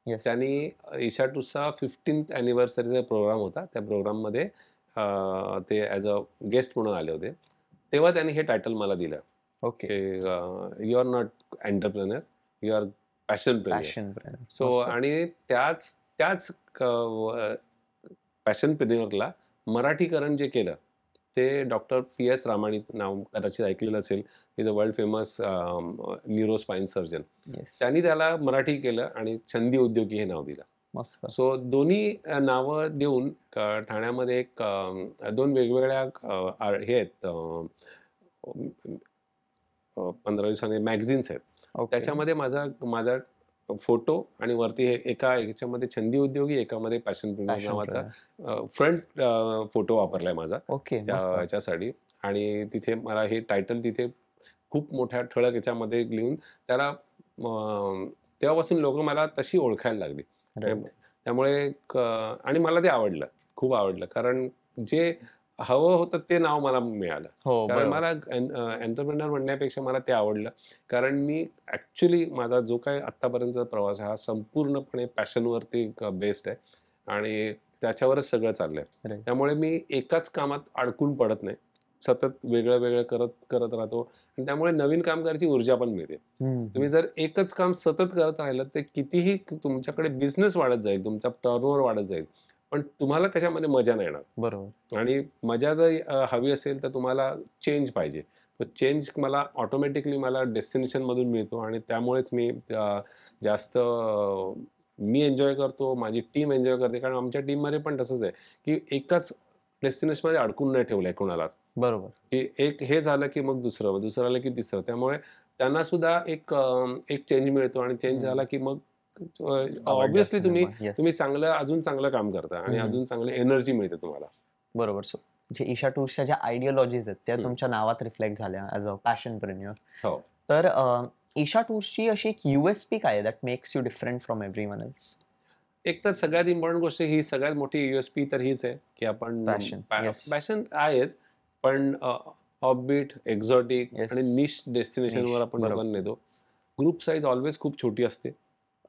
A: yes.
B: त्यांनी ईशा टूर्सचा 15th ॲनिव्हर्सरीचा प्रोग्राम होता. त्या प्रोग्राममध्ये ते ॲज अ गेस्ट म्हणून आले होते. तेव्हा त्यांनी हे टायटल मला दिलं
A: ओके.
B: की you are not entrepreneur, you are passionpreneur.
A: Passionpreneur.
B: So आणि त्याच पॅशनप्रेन्युअरला मराठीकरण जे केलं ते डॉक्टर PS रामाणी, नाव कदाचित ऐकलेलं असेल. Is a world famous न्यूरोस्पाईन surgeon.
A: Yes.
B: त्यांनी त्याला मराठी केलं आणि छंदी उद्योगी हे नाव दिलं.
A: मस्त.
B: सो दोन्ही नावं देऊन ठाण्यामध्ये एक 2 वेगवेगळ्या हे आहेत, 15 दिवसांनी मॅगझिन्स आहेत.
A: ओके.
B: त्याच्यामध्ये माझा फोटो आणि वरती एका ह्याच्यामध्ये छंदी उद्योगी, एकामध्ये पॅशनप्रेन्युअर नावाचा फ्रंट फोटो वापरलाय माझा
A: ओके.
B: त्या
A: मस्त.
B: ह्याच्यासाठी. आणि तिथे मला हे टायटल तिथे खूप मोठ्या ठळक याच्यामध्ये लिहून त्याला तेव्हापासून लोक मला तशी ओळखायला लागली.
A: Right.
B: त्यामुळे आणि मला ते आवडलं, खूप आवडलं, कारण जे हवं होतं ते नाव मला मिळालं.
A: हो,
B: कारण
A: बरोबर.
B: मला एंटरप्रेन्युअर म्हणण्यापेक्षा मला ते आवडलं, कारण मी ॲक्च्युली माझा जो काही आत्तापर्यंतचा प्रवास आहे हा संपूर्णपणे पॅशनवरती बेस्ड आहे आणि त्याच्यावरच सगळं चाललंय.
A: Right.
B: त्यामुळे मी एकाच कामात अडकून पडत नाही, सतत वेगळं वेगळं करत राहतो आणि त्यामुळे नवीन काम करायची ऊर्जा पण मिळते. तुम्ही जर एकच काम सतत करत राहिलं तर कितीही तुमच्याकडे बिझनेस वाढत जाईल, तुमचा टर्नओव्हर वाढत जाईल, पण तुम्हाला त्याच्यामध्ये मजा नाही येणार.
A: बरोबर.
B: आणि मजा जर हवी असेल तर तुम्हाला चेंज पाहिजे. तो चेंज मला ऑटोमॅटिकली मला डेस्टिनेशनमधून मिळतो आणि त्यामुळेच मी जास्त मी एन्जॉय करतो, माझी टीम एन्जॉय करते. कारण आमच्या टीममध्ये पण तसंच आहे की एकाच डेस्टिनेशनमध्ये अडकून नाही ठेवलंय कोणालाच,
A: बरोबर.
B: की एक हे झालं की मग दुसरं आलं की तिसरं. त्यामुळे त्यांना सुद्धा एक चेंज मिळतो आणि चेंज झाला की मग ऑब्व्हियसली तुम्ही अजून चांगलं काम करता आणि अजून चांगली एनर्जी मिळते तुम्हाला.
A: बरोबर. सो जे ईशा टूर्सच्या ज्या आयडिओलॉजीज आहेत त्या तुमच्या नावात रिफ्लेक्ट झाल्या ॲज अ पॅशनप्रेन्युअर.
B: हो.
A: तर ईशा टूर्सची अशी एक USP काय आहे that makes you different from everyone else?
B: एक तर सगळ्यात इम्पॉर्टंट गोष्ट, ही सगळ्यात मोठी USP तर हीच आहे की आपण
A: Passion. Yes.
B: पॅशन आहेच, पण ऑफबीट, एक्झॉटिक
A: Yes.
B: आणि निश डेस्टिनेशनवर
A: Niche.
B: आपण
A: बरोबर.
B: लोकांना नेतो. ग्रुप साईज ऑलवेज खूप छोटी असते.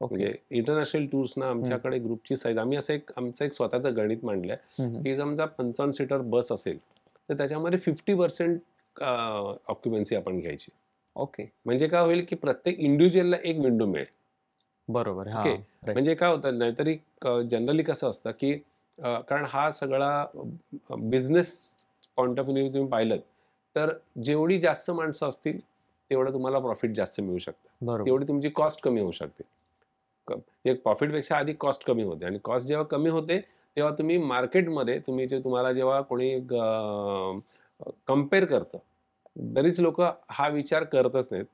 A: ओके.
B: म्हणजे इंटरनॅशनल टूर्सना आमच्याकडे ग्रुपची साईज, आम्ही आमचं एक स्वतःचं गणित मांडलंय की समजा 55 सीटर बस असेल तर त्याच्यामध्ये 50% ऑक्युपन्सी आपण घ्यायची.
A: ओके.
B: म्हणजे काय होईल की प्रत्येक इंडिव्हिज्युअलला एक विंडो मिळेल.
A: बरोबर. हा.
B: ओके. म्हणजे काय होतं, नाहीतरी जनरली कसं असतं की कारण हा सगळा बिझनेस पॉइंट ऑफ व्ह्यू तुम्ही पाहिलं तर जेवढी जास्त माणसं असतील तेवढं तुम्हाला प्रॉफिट जास्त मिळू शकतं,
A: बरोबर.
B: तेवढी तुमची कॉस्ट कमी होऊ शकते. एक प्रॉफिटपेक्षा आधी कॉस्ट कमी होते आणि कॉस्ट जेव्हा कमी होते तेव्हा तुम्ही मार्केटमध्ये तुम्हाला जेव्हा कोणी कम्पेअर करतं, बरीच लोक हा विचार करतच नाहीत.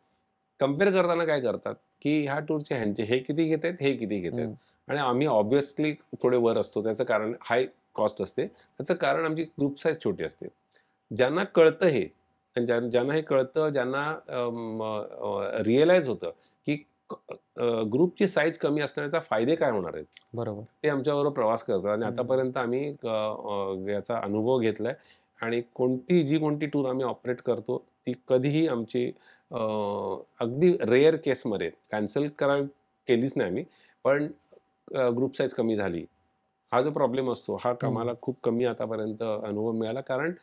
B: कम्पेअर करताना काय करतात की ह्या टूरचे ह्यांचे हे किती घेत आहेत, हे किती घेत आहेत, आणि आम्ही ऑब्व्हियसली थोडे वर असतो. त्याचं कारण हाय कॉस्ट असते, त्याचं कारण आमची ग्रुप साईज छोटी असते. ज्यांना कळतं हे, ज्यांना हे कळतं, ज्यांना रिअलाइज होतं की ग्रुपची साईज कमी असण्याचा फायदे काय होणार आहेत,
A: बरोबर.
B: ते आमच्याबरोबर प्रवास करतात. आणि आतापर्यंत आम्ही याचा अनुभव घेतलाय आणि कोणती टूर आम्ही ऑपरेट करतो ती कधीही आमची अगदी रेअर केसमध्ये कॅन्सल केलीच नाही आम्ही, पण ग्रुप साईज कमी झाली, हा जो प्रॉब्लेम असतो हा आम्हाला खूप कमी आतापर्यंत अनुभव मिळाला. कारण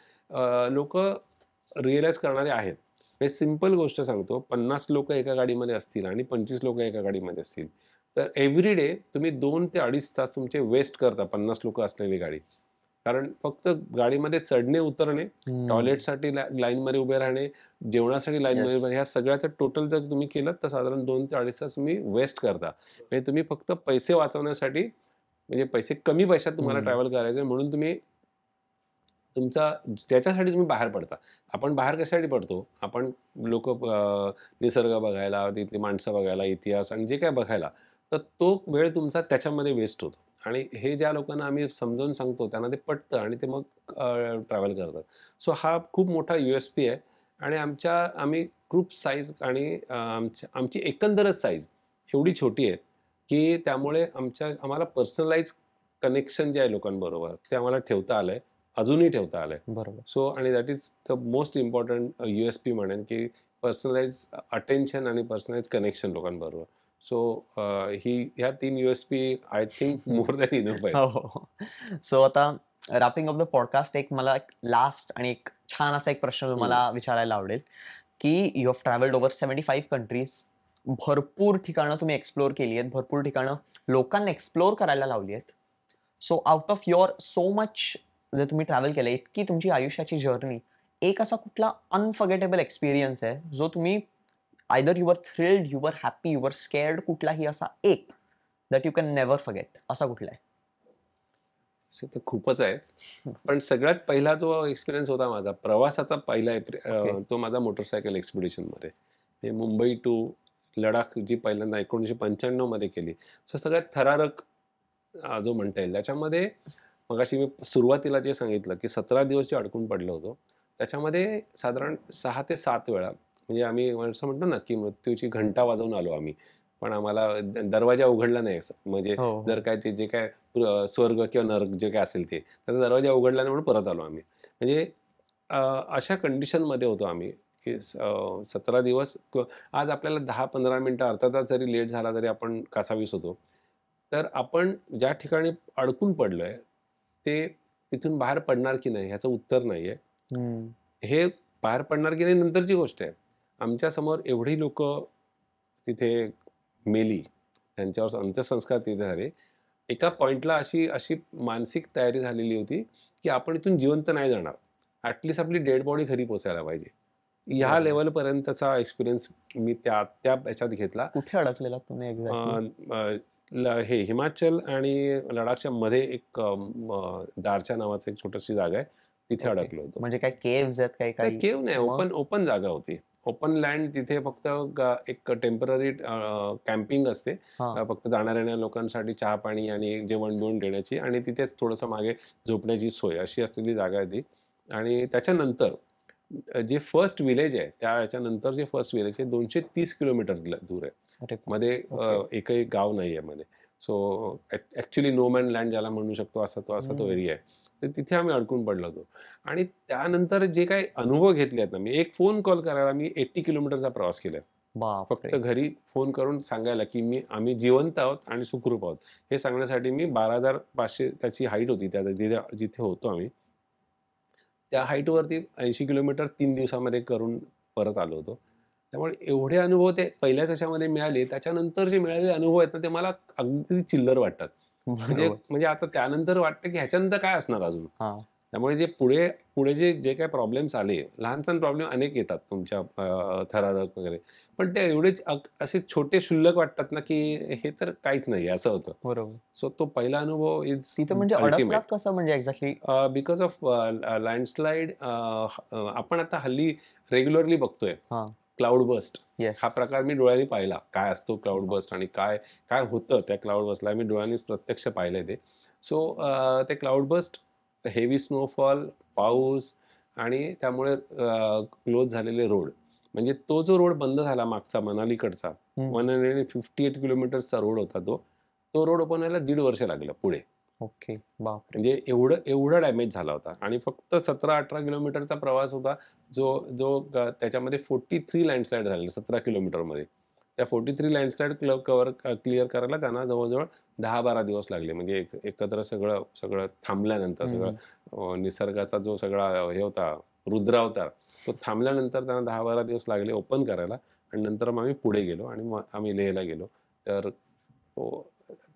B: लोक रिअलाइज करणारे आहेत. हे सिम्पल गोष्ट सांगतो, 50 लोक एका गाडीमध्ये असतील आणि 25 लोक एका गाडीमध्ये असतील तर एव्हरी डे तुम्ही 2 ते 2.5 तास तुमचे वेस्ट करता 50 लोक असलेली गाडी. कारण फक्त गाडीमध्ये चढणे उतरणे, टॉयलेटसाठी लाईनमध्ये उभे राहणे, जेवणासाठी लाईनमध्ये उभे, ह्या सगळ्याचं टोटल जर तुम्ही केलं तर साधारण 2 ते 2.5 तास तुम्ही वेस्ट करता. म्हणजे तुम्ही फक्त पैसे वाचवण्यासाठी, म्हणजे पैसे कमी पैशात तुम्हाला ट्रॅव्हल करायचं म्हणून तुम्ही तुमचा त्याच्यासाठी तुम्ही बाहेर पडता. आपण बाहेर कशासाठी पडतो? आपण लोक निसर्ग बघायला, तिथली माणसं बघायला, इतिहास आणि जे काय बघायला. तर तो वेळ तुमचा त्याच्यामध्ये वेस्ट होतो. आणि हे ज्या लोकांना आम्ही समजावून सांगतो त्यांना ते पटतं आणि ते मग ट्रॅव्हल करतात. सो हा खूप मोठा USP आहे. आणि आम्ही ग्रुप साईज आणि आमची एकंदरच साईज एवढी छोटी आहे, की त्यामुळे आम्हाला पर्सनलाइज कनेक्शन जे आहे लोकांबरोबर ते आम्हाला ठेवता आलंय. अजूनही ठेवता आलंय.
A: बरोबर.
B: सो आणि that is the most important USP म्हणेन, की पर्सनलाइज अटेन्शन आणि पर्सनलाइज कनेक्शन लोकांबरोबर. सो ह्या 3 USP I think more than enough आहेत.
A: हो. सो आता रॅपिंग अप द पॉडकास्ट, एक मला एक लास्ट आणि एक छान असा एक प्रश्न तुम्हाला विचारायला आवडेल, की you have travelled over 75 countries. भरपूर ठिकाणं तुम्ही एक्सप्लोर केली आहेत, भरपूर ठिकाणं लोकांना एक्सप्लोर करायला लावली आहेत. So out of your so much जे तुम्ही ट्रॅव्हल केलं, इतकी तुमची आयुष्याची जर्नी, एक असा कुठला अनफॉर्गेटेबल एक्सपिरियन्स आहे जो तुम्ही either you were thrilled, you were happy, you were scared, कुठलाही असा एक that you can never forget, असा कुठला आहे?
B: असे तर खूपच आहेत. पण सगळ्यात पहिला जो एक्सपिरियन्स होता माझा प्रवासाचा पहिला तो माझा मोटरसायकल एक्सपिडिशनमध्ये. हे मुंबई टू लडाख जी पहिल्यांदा 1995 मध्ये केली. सो सगळ्यात थरारक जो म्हणता येईल. त्याच्यामध्ये मगाशी मी सुरुवातीला जे सांगितलं, की 17 दिवस जे अडकून पडलो होतो, त्याच्यामध्ये साधारण 6 ते 7 वेळा म्हणजे आम्ही असं म्हणतो ना, की मृत्यूची घंटा वाजवून आलो आम्ही. पण आम्हाला दरवाजा उघडला नाही असं. म्हणजे जर काय ते जे काय स्वर्ग किंवा नरक जे काय असेल ते, त्याचा दरवाजा उघडला नाही म्हणून परत आलो आम्ही. म्हणजे अशा कंडिशनमध्ये होतो आम्ही, की 17 दिवस आज आपल्याला 10-15 मिनिटं, अर्धा तास जरी लेट झाला तरी आपण कासावीस होतो. तर आपण ज्या ठिकाणी अडकून पडलोय, ते तिथून बाहेर पडणार की नाही ह्याचं उत्तर नाहीये. हे बाहेर पडणार की नाही नंतरची गोष्ट आहे. आमच्यासमोर एवढी लोकं तिथे मेली, त्यांच्यावर अंत्यसंस्कार तिथे झाले. एका पॉइंटला अशी अशी मानसिक तयारी झालेली होती, की आपण इथून जिवंत नाही जाणार. ॲटलीस्ट आपली डेड बॉडी घरी पोहोचायला पाहिजे. ह्या लेव्हलपर्यंतचा एक्सपिरियन्स मी त्या त्या ह्याच्यात घेतला.
A: कुठे अडकलेला तुम्ही एक्झॅक्टली?
B: हे हिमाचल आणि लडाखच्या मध्ये एक दारच्या नावाचं एक छोटीशी जागा आहे. तिथे अडकलो होतो.
A: म्हणजे काय केव्स आहेत काही काही?
B: केव्ह नाही, ओपन जागा होती. Open land. तिथे फक्त एक टेम्पररी कॅम्पिंग असते. फक्त जाणाऱ्या लोकांसाठी चहा पाणी आणि जेवण बिवण देण्याची आणि तिथेच थोडंसं मागे झोपण्याची सोय अशी असलेली जागा आहे ती. आणि त्याच्यानंतर जे फर्स्ट विलेज आहे, त्या याच्यानंतर जे फर्स्ट विलेज आहे 230 किलोमीटर दूर आहे. मध्ये एकही गाव नाही आहे मध्ये. So actually no man land ज्याला म्हणू शकतो असा तो एरिया आहे. तर तिथे आम्ही अडकून पडलो होतो. आणि त्यानंतर जे काही अनुभव घेतले आहेत ना, मी एक फोन कॉल करायला मी 80 किलोमीटरचा प्रवास केला. फक्त घरी फोन करून सांगायला, की आम्ही जिवंत आहोत आणि सुखरूप आहोत हे सांगण्यासाठी मी 12,500 त्याची हाईट होती त्या जिथे होतो आम्ही. त्या हाईटवरती 80 किलोमीटर 3 दिवसामध्ये करून परत आलो होतो. त्यामुळे एवढे अनुभव ते पहिल्या त्याच्यामध्ये मिळाले. त्याच्यानंतर जे मिळालेले अनुभव आहेत ना, ते मला अगदी चिल्लर वाटतात. म्हणजे आता त्यानंतर वाटतं, की ह्याच्यानंतर काय असणार अजून. त्यामुळे जे पुढे जे काही प्रॉब्लेम्स आले, लहान प्रॉब्लेम अनेक येतात तुमच्या थरारक वगैरे. पण ते एवढेच असे छोटे क्षुल्लक वाटतात ना, की हे तर काहीच नाही असं होतं.
A: बरोबर.
B: सो तो पहिला अनुभव इज
A: म्हणजे अडकलात कसं म्हणजे एक्झॅक्टली?
B: Because of landslide. आपण आता हल्ली रेग्युलरली बघतोय क्लाउड बस्ट. हा प्रकार मी डोळ्यांनी पाहिला. काय असतो क्लाउड बस्ट आणि काय काय होतं त्या क्लाउड बस्टला मी डोळ्यांनीच प्रत्यक्ष पाहिलंय ते. सो ते क्लाउड बस्ट, हेवी स्नोफॉल, पाऊस आणि त्यामुळे क्लोज झालेले रोड. म्हणजे तो जो रोड बंद झाला मागचा मनालीकडचा 158 किलोमीटरचा रोड होता तो रोड ओपन व्हायला 1.5 वर्ष लागलं पुढे.
A: ओके.
B: म्हणजे एवढा डॅमेज झाला होता. आणि फक्त 17-18 किलोमीटरचा प्रवास होता जो त्याच्यामध्ये 43 लँडस्लाईड झाले 17 किलोमीटरमध्ये. त्या 43 लँडस्लाईड क्लिअर करायला त्यांना जवळजवळ 10-12 दिवस लागले. म्हणजे एकत्र सगळं थांबल्यानंतर सगळं निसर्गाचा जो सगळा हे होता रुद्रावतार तो थांबल्यानंतर त्यांना 10-12 दिवस लागले ओपन करायला. आणि नंतर मग आम्ही पुढे गेलो आणि मग आम्ही लेहला गेलो. तर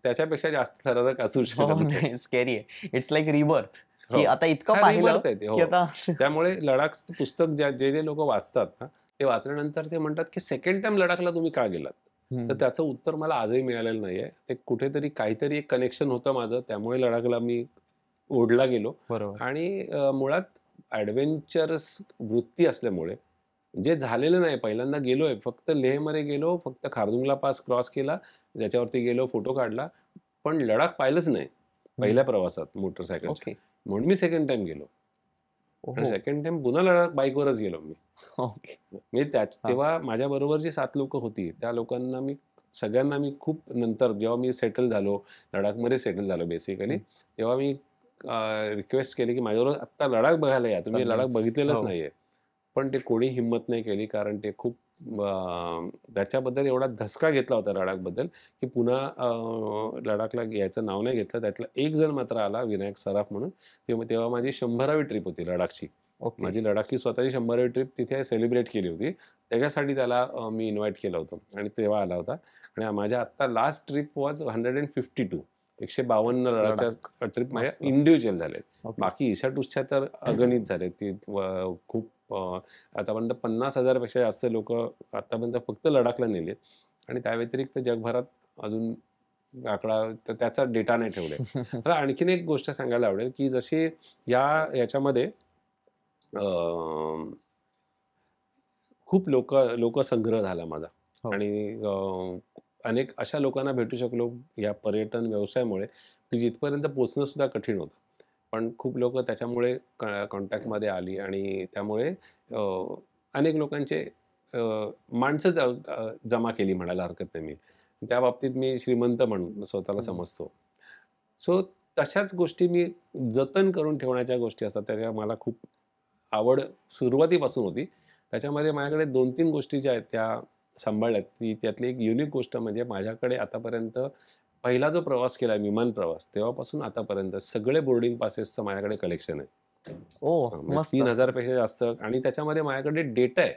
B: त्याच्यापेक्षा जास्त थरारक असू शकत नाही.
A: स्कॅरी आहे. It's like rebirth. की आता इतकं
B: हा
A: पाहिलं
B: rebirth आहे ते,
A: की
B: हो.
A: आता
B: त्यामुळे लडाखचं पुस्तक जे लोक वाचतात ना, ते वाचल्यानंतर ते म्हणतात की सेकंड टाइम लडाखला तुम्ही का गेलात? तर त्याचं उत्तर मला आजही मिळालेलं नाहीये. ते कुठेतरी काहीतरी एक कनेक्शन होतं माझं, त्यामुळे लडाखला मी ओढला गेलो.
A: बरोबर.
B: आणि मुळात ॲडव्हेंचरस वृत्ती असल्यामुळे जे झालेलं नाही, पहिल्यांदा गेलोय, फक्त लेहमध्ये गेलो, फक्त खारदुंगला पास क्रॉस केला, ज्याच्यावरती गेलो, फोटो काढला, पण लडाख पाहिलंच नाही पहिल्या प्रवासात मोटरसायकलच्या.
A: ओके.
B: म्हणून मी सेकंड टाइम गेलो आणि
A: हो.
B: सेकंड टाइम पुन्हा लडाख बाईकवरच गेलो मी.
A: ओके.
B: म्हणजे
A: हा.
B: तेव्हा माझ्याबरोबर जी 7 लोकं होती, त्या लोकांना सगळ्यांना मी खूप नंतर जेव्हा मी सेटल झालो, लडाखमध्ये सेटल झालो बेसिकली, तेव्हा मी रिक्वेस्ट केली की माझ्याबरोबर आत्ता लडाख बघायला या. तुम्ही लडाख
A: Convince.
B: बघितलेलंच
A: हो.
B: नाहीये. पण ते कोणी हिंमत नाही केली, कारण ते खूप त्याच्याबद्दल एवढा धसका घेतला होता लडाखबद्दल, की पुन्हा लडाखला यायचं नाव नाही घेतलं. त्यातला एक जण मात्र आला, विनायक सराफ म्हणून. तेव्हा माझी 100वी ट्रिप होती लडाखची.
A: ओके.
B: माझी लडाखची स्वतःची 100वी ट्रिप तिथे सेलिब्रेट केली होती. त्याच्यासाठी त्याला मी इन्व्हाईट केलं होतं आणि तेव्हा आला होता. आणि माझ्या आत्ता लास्ट ट्रिप वॉज 152. 152 लडाखच्या ट्रिप माझ्या
A: मस्त.
B: इंडिव्हिज्युअल झालेत.
A: ओके.
B: बाकी ईशाटूसच्या तर अगणित झालेत. ती खूप आतापर्यंत 50,000 पेक्षा जास्त लोक आतापर्यंत फक्त लडाखला नेलेत. आणि त्या व्यतिरिक्त जगभरात अजून आकडा तर त्याचा डेटा नाही ठेवलाय. मला आणखीन एक गोष्ट सांगायला आवडेल, की जशी याच्यामध्ये खूप लोकसंग्रह झाला माझा.
A: हो.
B: आणि अनेक अशा लोकांना भेटू शकलो या पर्यटन व्यवसायामुळे, की जिथपर्यंत पोहोचणं सुद्धा कठीण होतं. पण खूप लोकं त्याच्यामुळे कॉन्टॅक्टमध्ये आली आणि त्यामुळे अनेक लोकांचे माणसं जमा केली म्हणायला हरकत नाही मी. त्या बाबतीत मी श्रीमंत म्हणून स्वतःला समजतो. सो तशाच गोष्टी मी जतन करून ठेवण्याच्या गोष्टी असतात, त्याच्या मला खूप आवड सुरुवातीपासून होती. त्याच्यामध्ये माझ्याकडे 2-3 गोष्टी ज्या आहेत त्या सांभाळल्यात. त्यातली एक युनिक गोष्ट म्हणजे माझ्याकडे आतापर्यंत पहिला जो प्रवास केला विमान प्रवास, तेव्हापासून आतापर्यंत सगळे बोर्डिंग पासेसचं माझ्याकडे कलेक्शन आहे.
A: ओ,
B: म्हणजे
A: मस्त.
B: 3000 पेक्षा जास्त. आणि त्याच्यामध्ये माझ्याकडे डेटा आहे,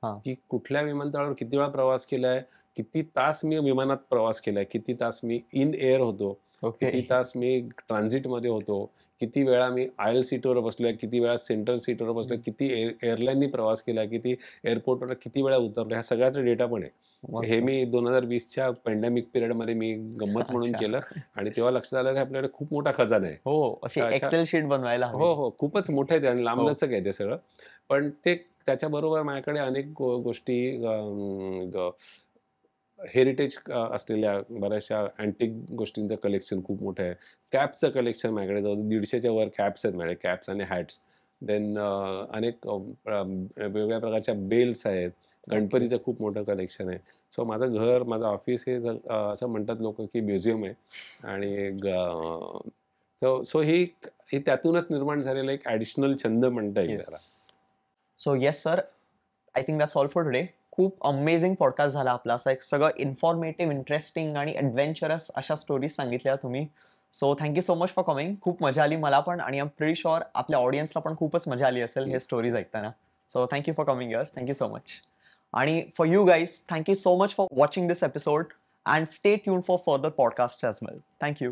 A: हा.
B: की कुठल्या विमानतळावर किती वेळा प्रवास केलाय, किती तास मी विमानात प्रवास केलाय, किती तास मी इन एअर होतो,
A: ओके.
B: किती तास मी ट्रान्झिटमध्ये होतो, किती वेळा मी आयल सीटवर बसलोय, किती वेळा सेंट्रल सीटवर बसलोय, किती एअरलाईननी प्रवास केला, किती एअरपोर्टवर किती वेळा उतरलो, ह्या सगळ्याचा डेटा पण आहे. हे
A: मस्त.
B: मी 2020च्या पॅन्डेमिक पिरियडमध्ये मी गंमत म्हणून
A: अच्छा.
B: केलं. आणि तेव्हा लक्षात आलं की आपल्याकडे खूप मोठा खजाना आहे.
A: हो, अशी
B: अशा
A: एक्सेल शीट बनवायला हवी.
B: हो, हो. खूपच मोठं आहे ते आणि
A: हो.
B: लांबलचक आहे ते सगळं. पण त्याच्याबरोबर माझ्याकडे अनेक गोष्टी हेरिटेज असलेल्या बऱ्याचशा अँटिक गोष्टींचं कलेक्शन खूप मोठं आहे. कॅपचं कलेक्शन माझ्याकडे जवळ 150च्या वर कॅप्स आहेत माझ्याकडे, कॅप्स आणि हॅट्स. देन अनेक वेगवेगळ्या प्रकारच्या बेल्स आहेत. गणपतीचं खूप मोठं कलेक्शन आहे. सो माझं घर, माझं ऑफिस हे असं म्हणतात लोकं की म्युझियम आहे. आणि सो ही त्यातूनच निर्माण झालेला एक ॲडिशनल छंद म्हणता येईल त्याला.
A: Yes. So yes sir, I think that's all for today. खूप अमेझिंग पॉडकास्ट झाला आपला. असं एक सगळं इन्फॉर्मेटिव्ह, इंटरेस्टिंग आणि ॲडव्हेंचरस अशा स्टोरीज सांगितल्या तुम्ही. So thank you so much for coming. खूप मजा आली मला पण, आणि आय एम प्रिटी शुअर आपल्या ऑडियन्सला पण खूपच मजा आली असेल हे स्टोरीज ऐकताना. So thank you for coming here. Thank you so much. आणि for you guys, thank you so much for watching this episode, and stay tune for further podcast as well. Thank you.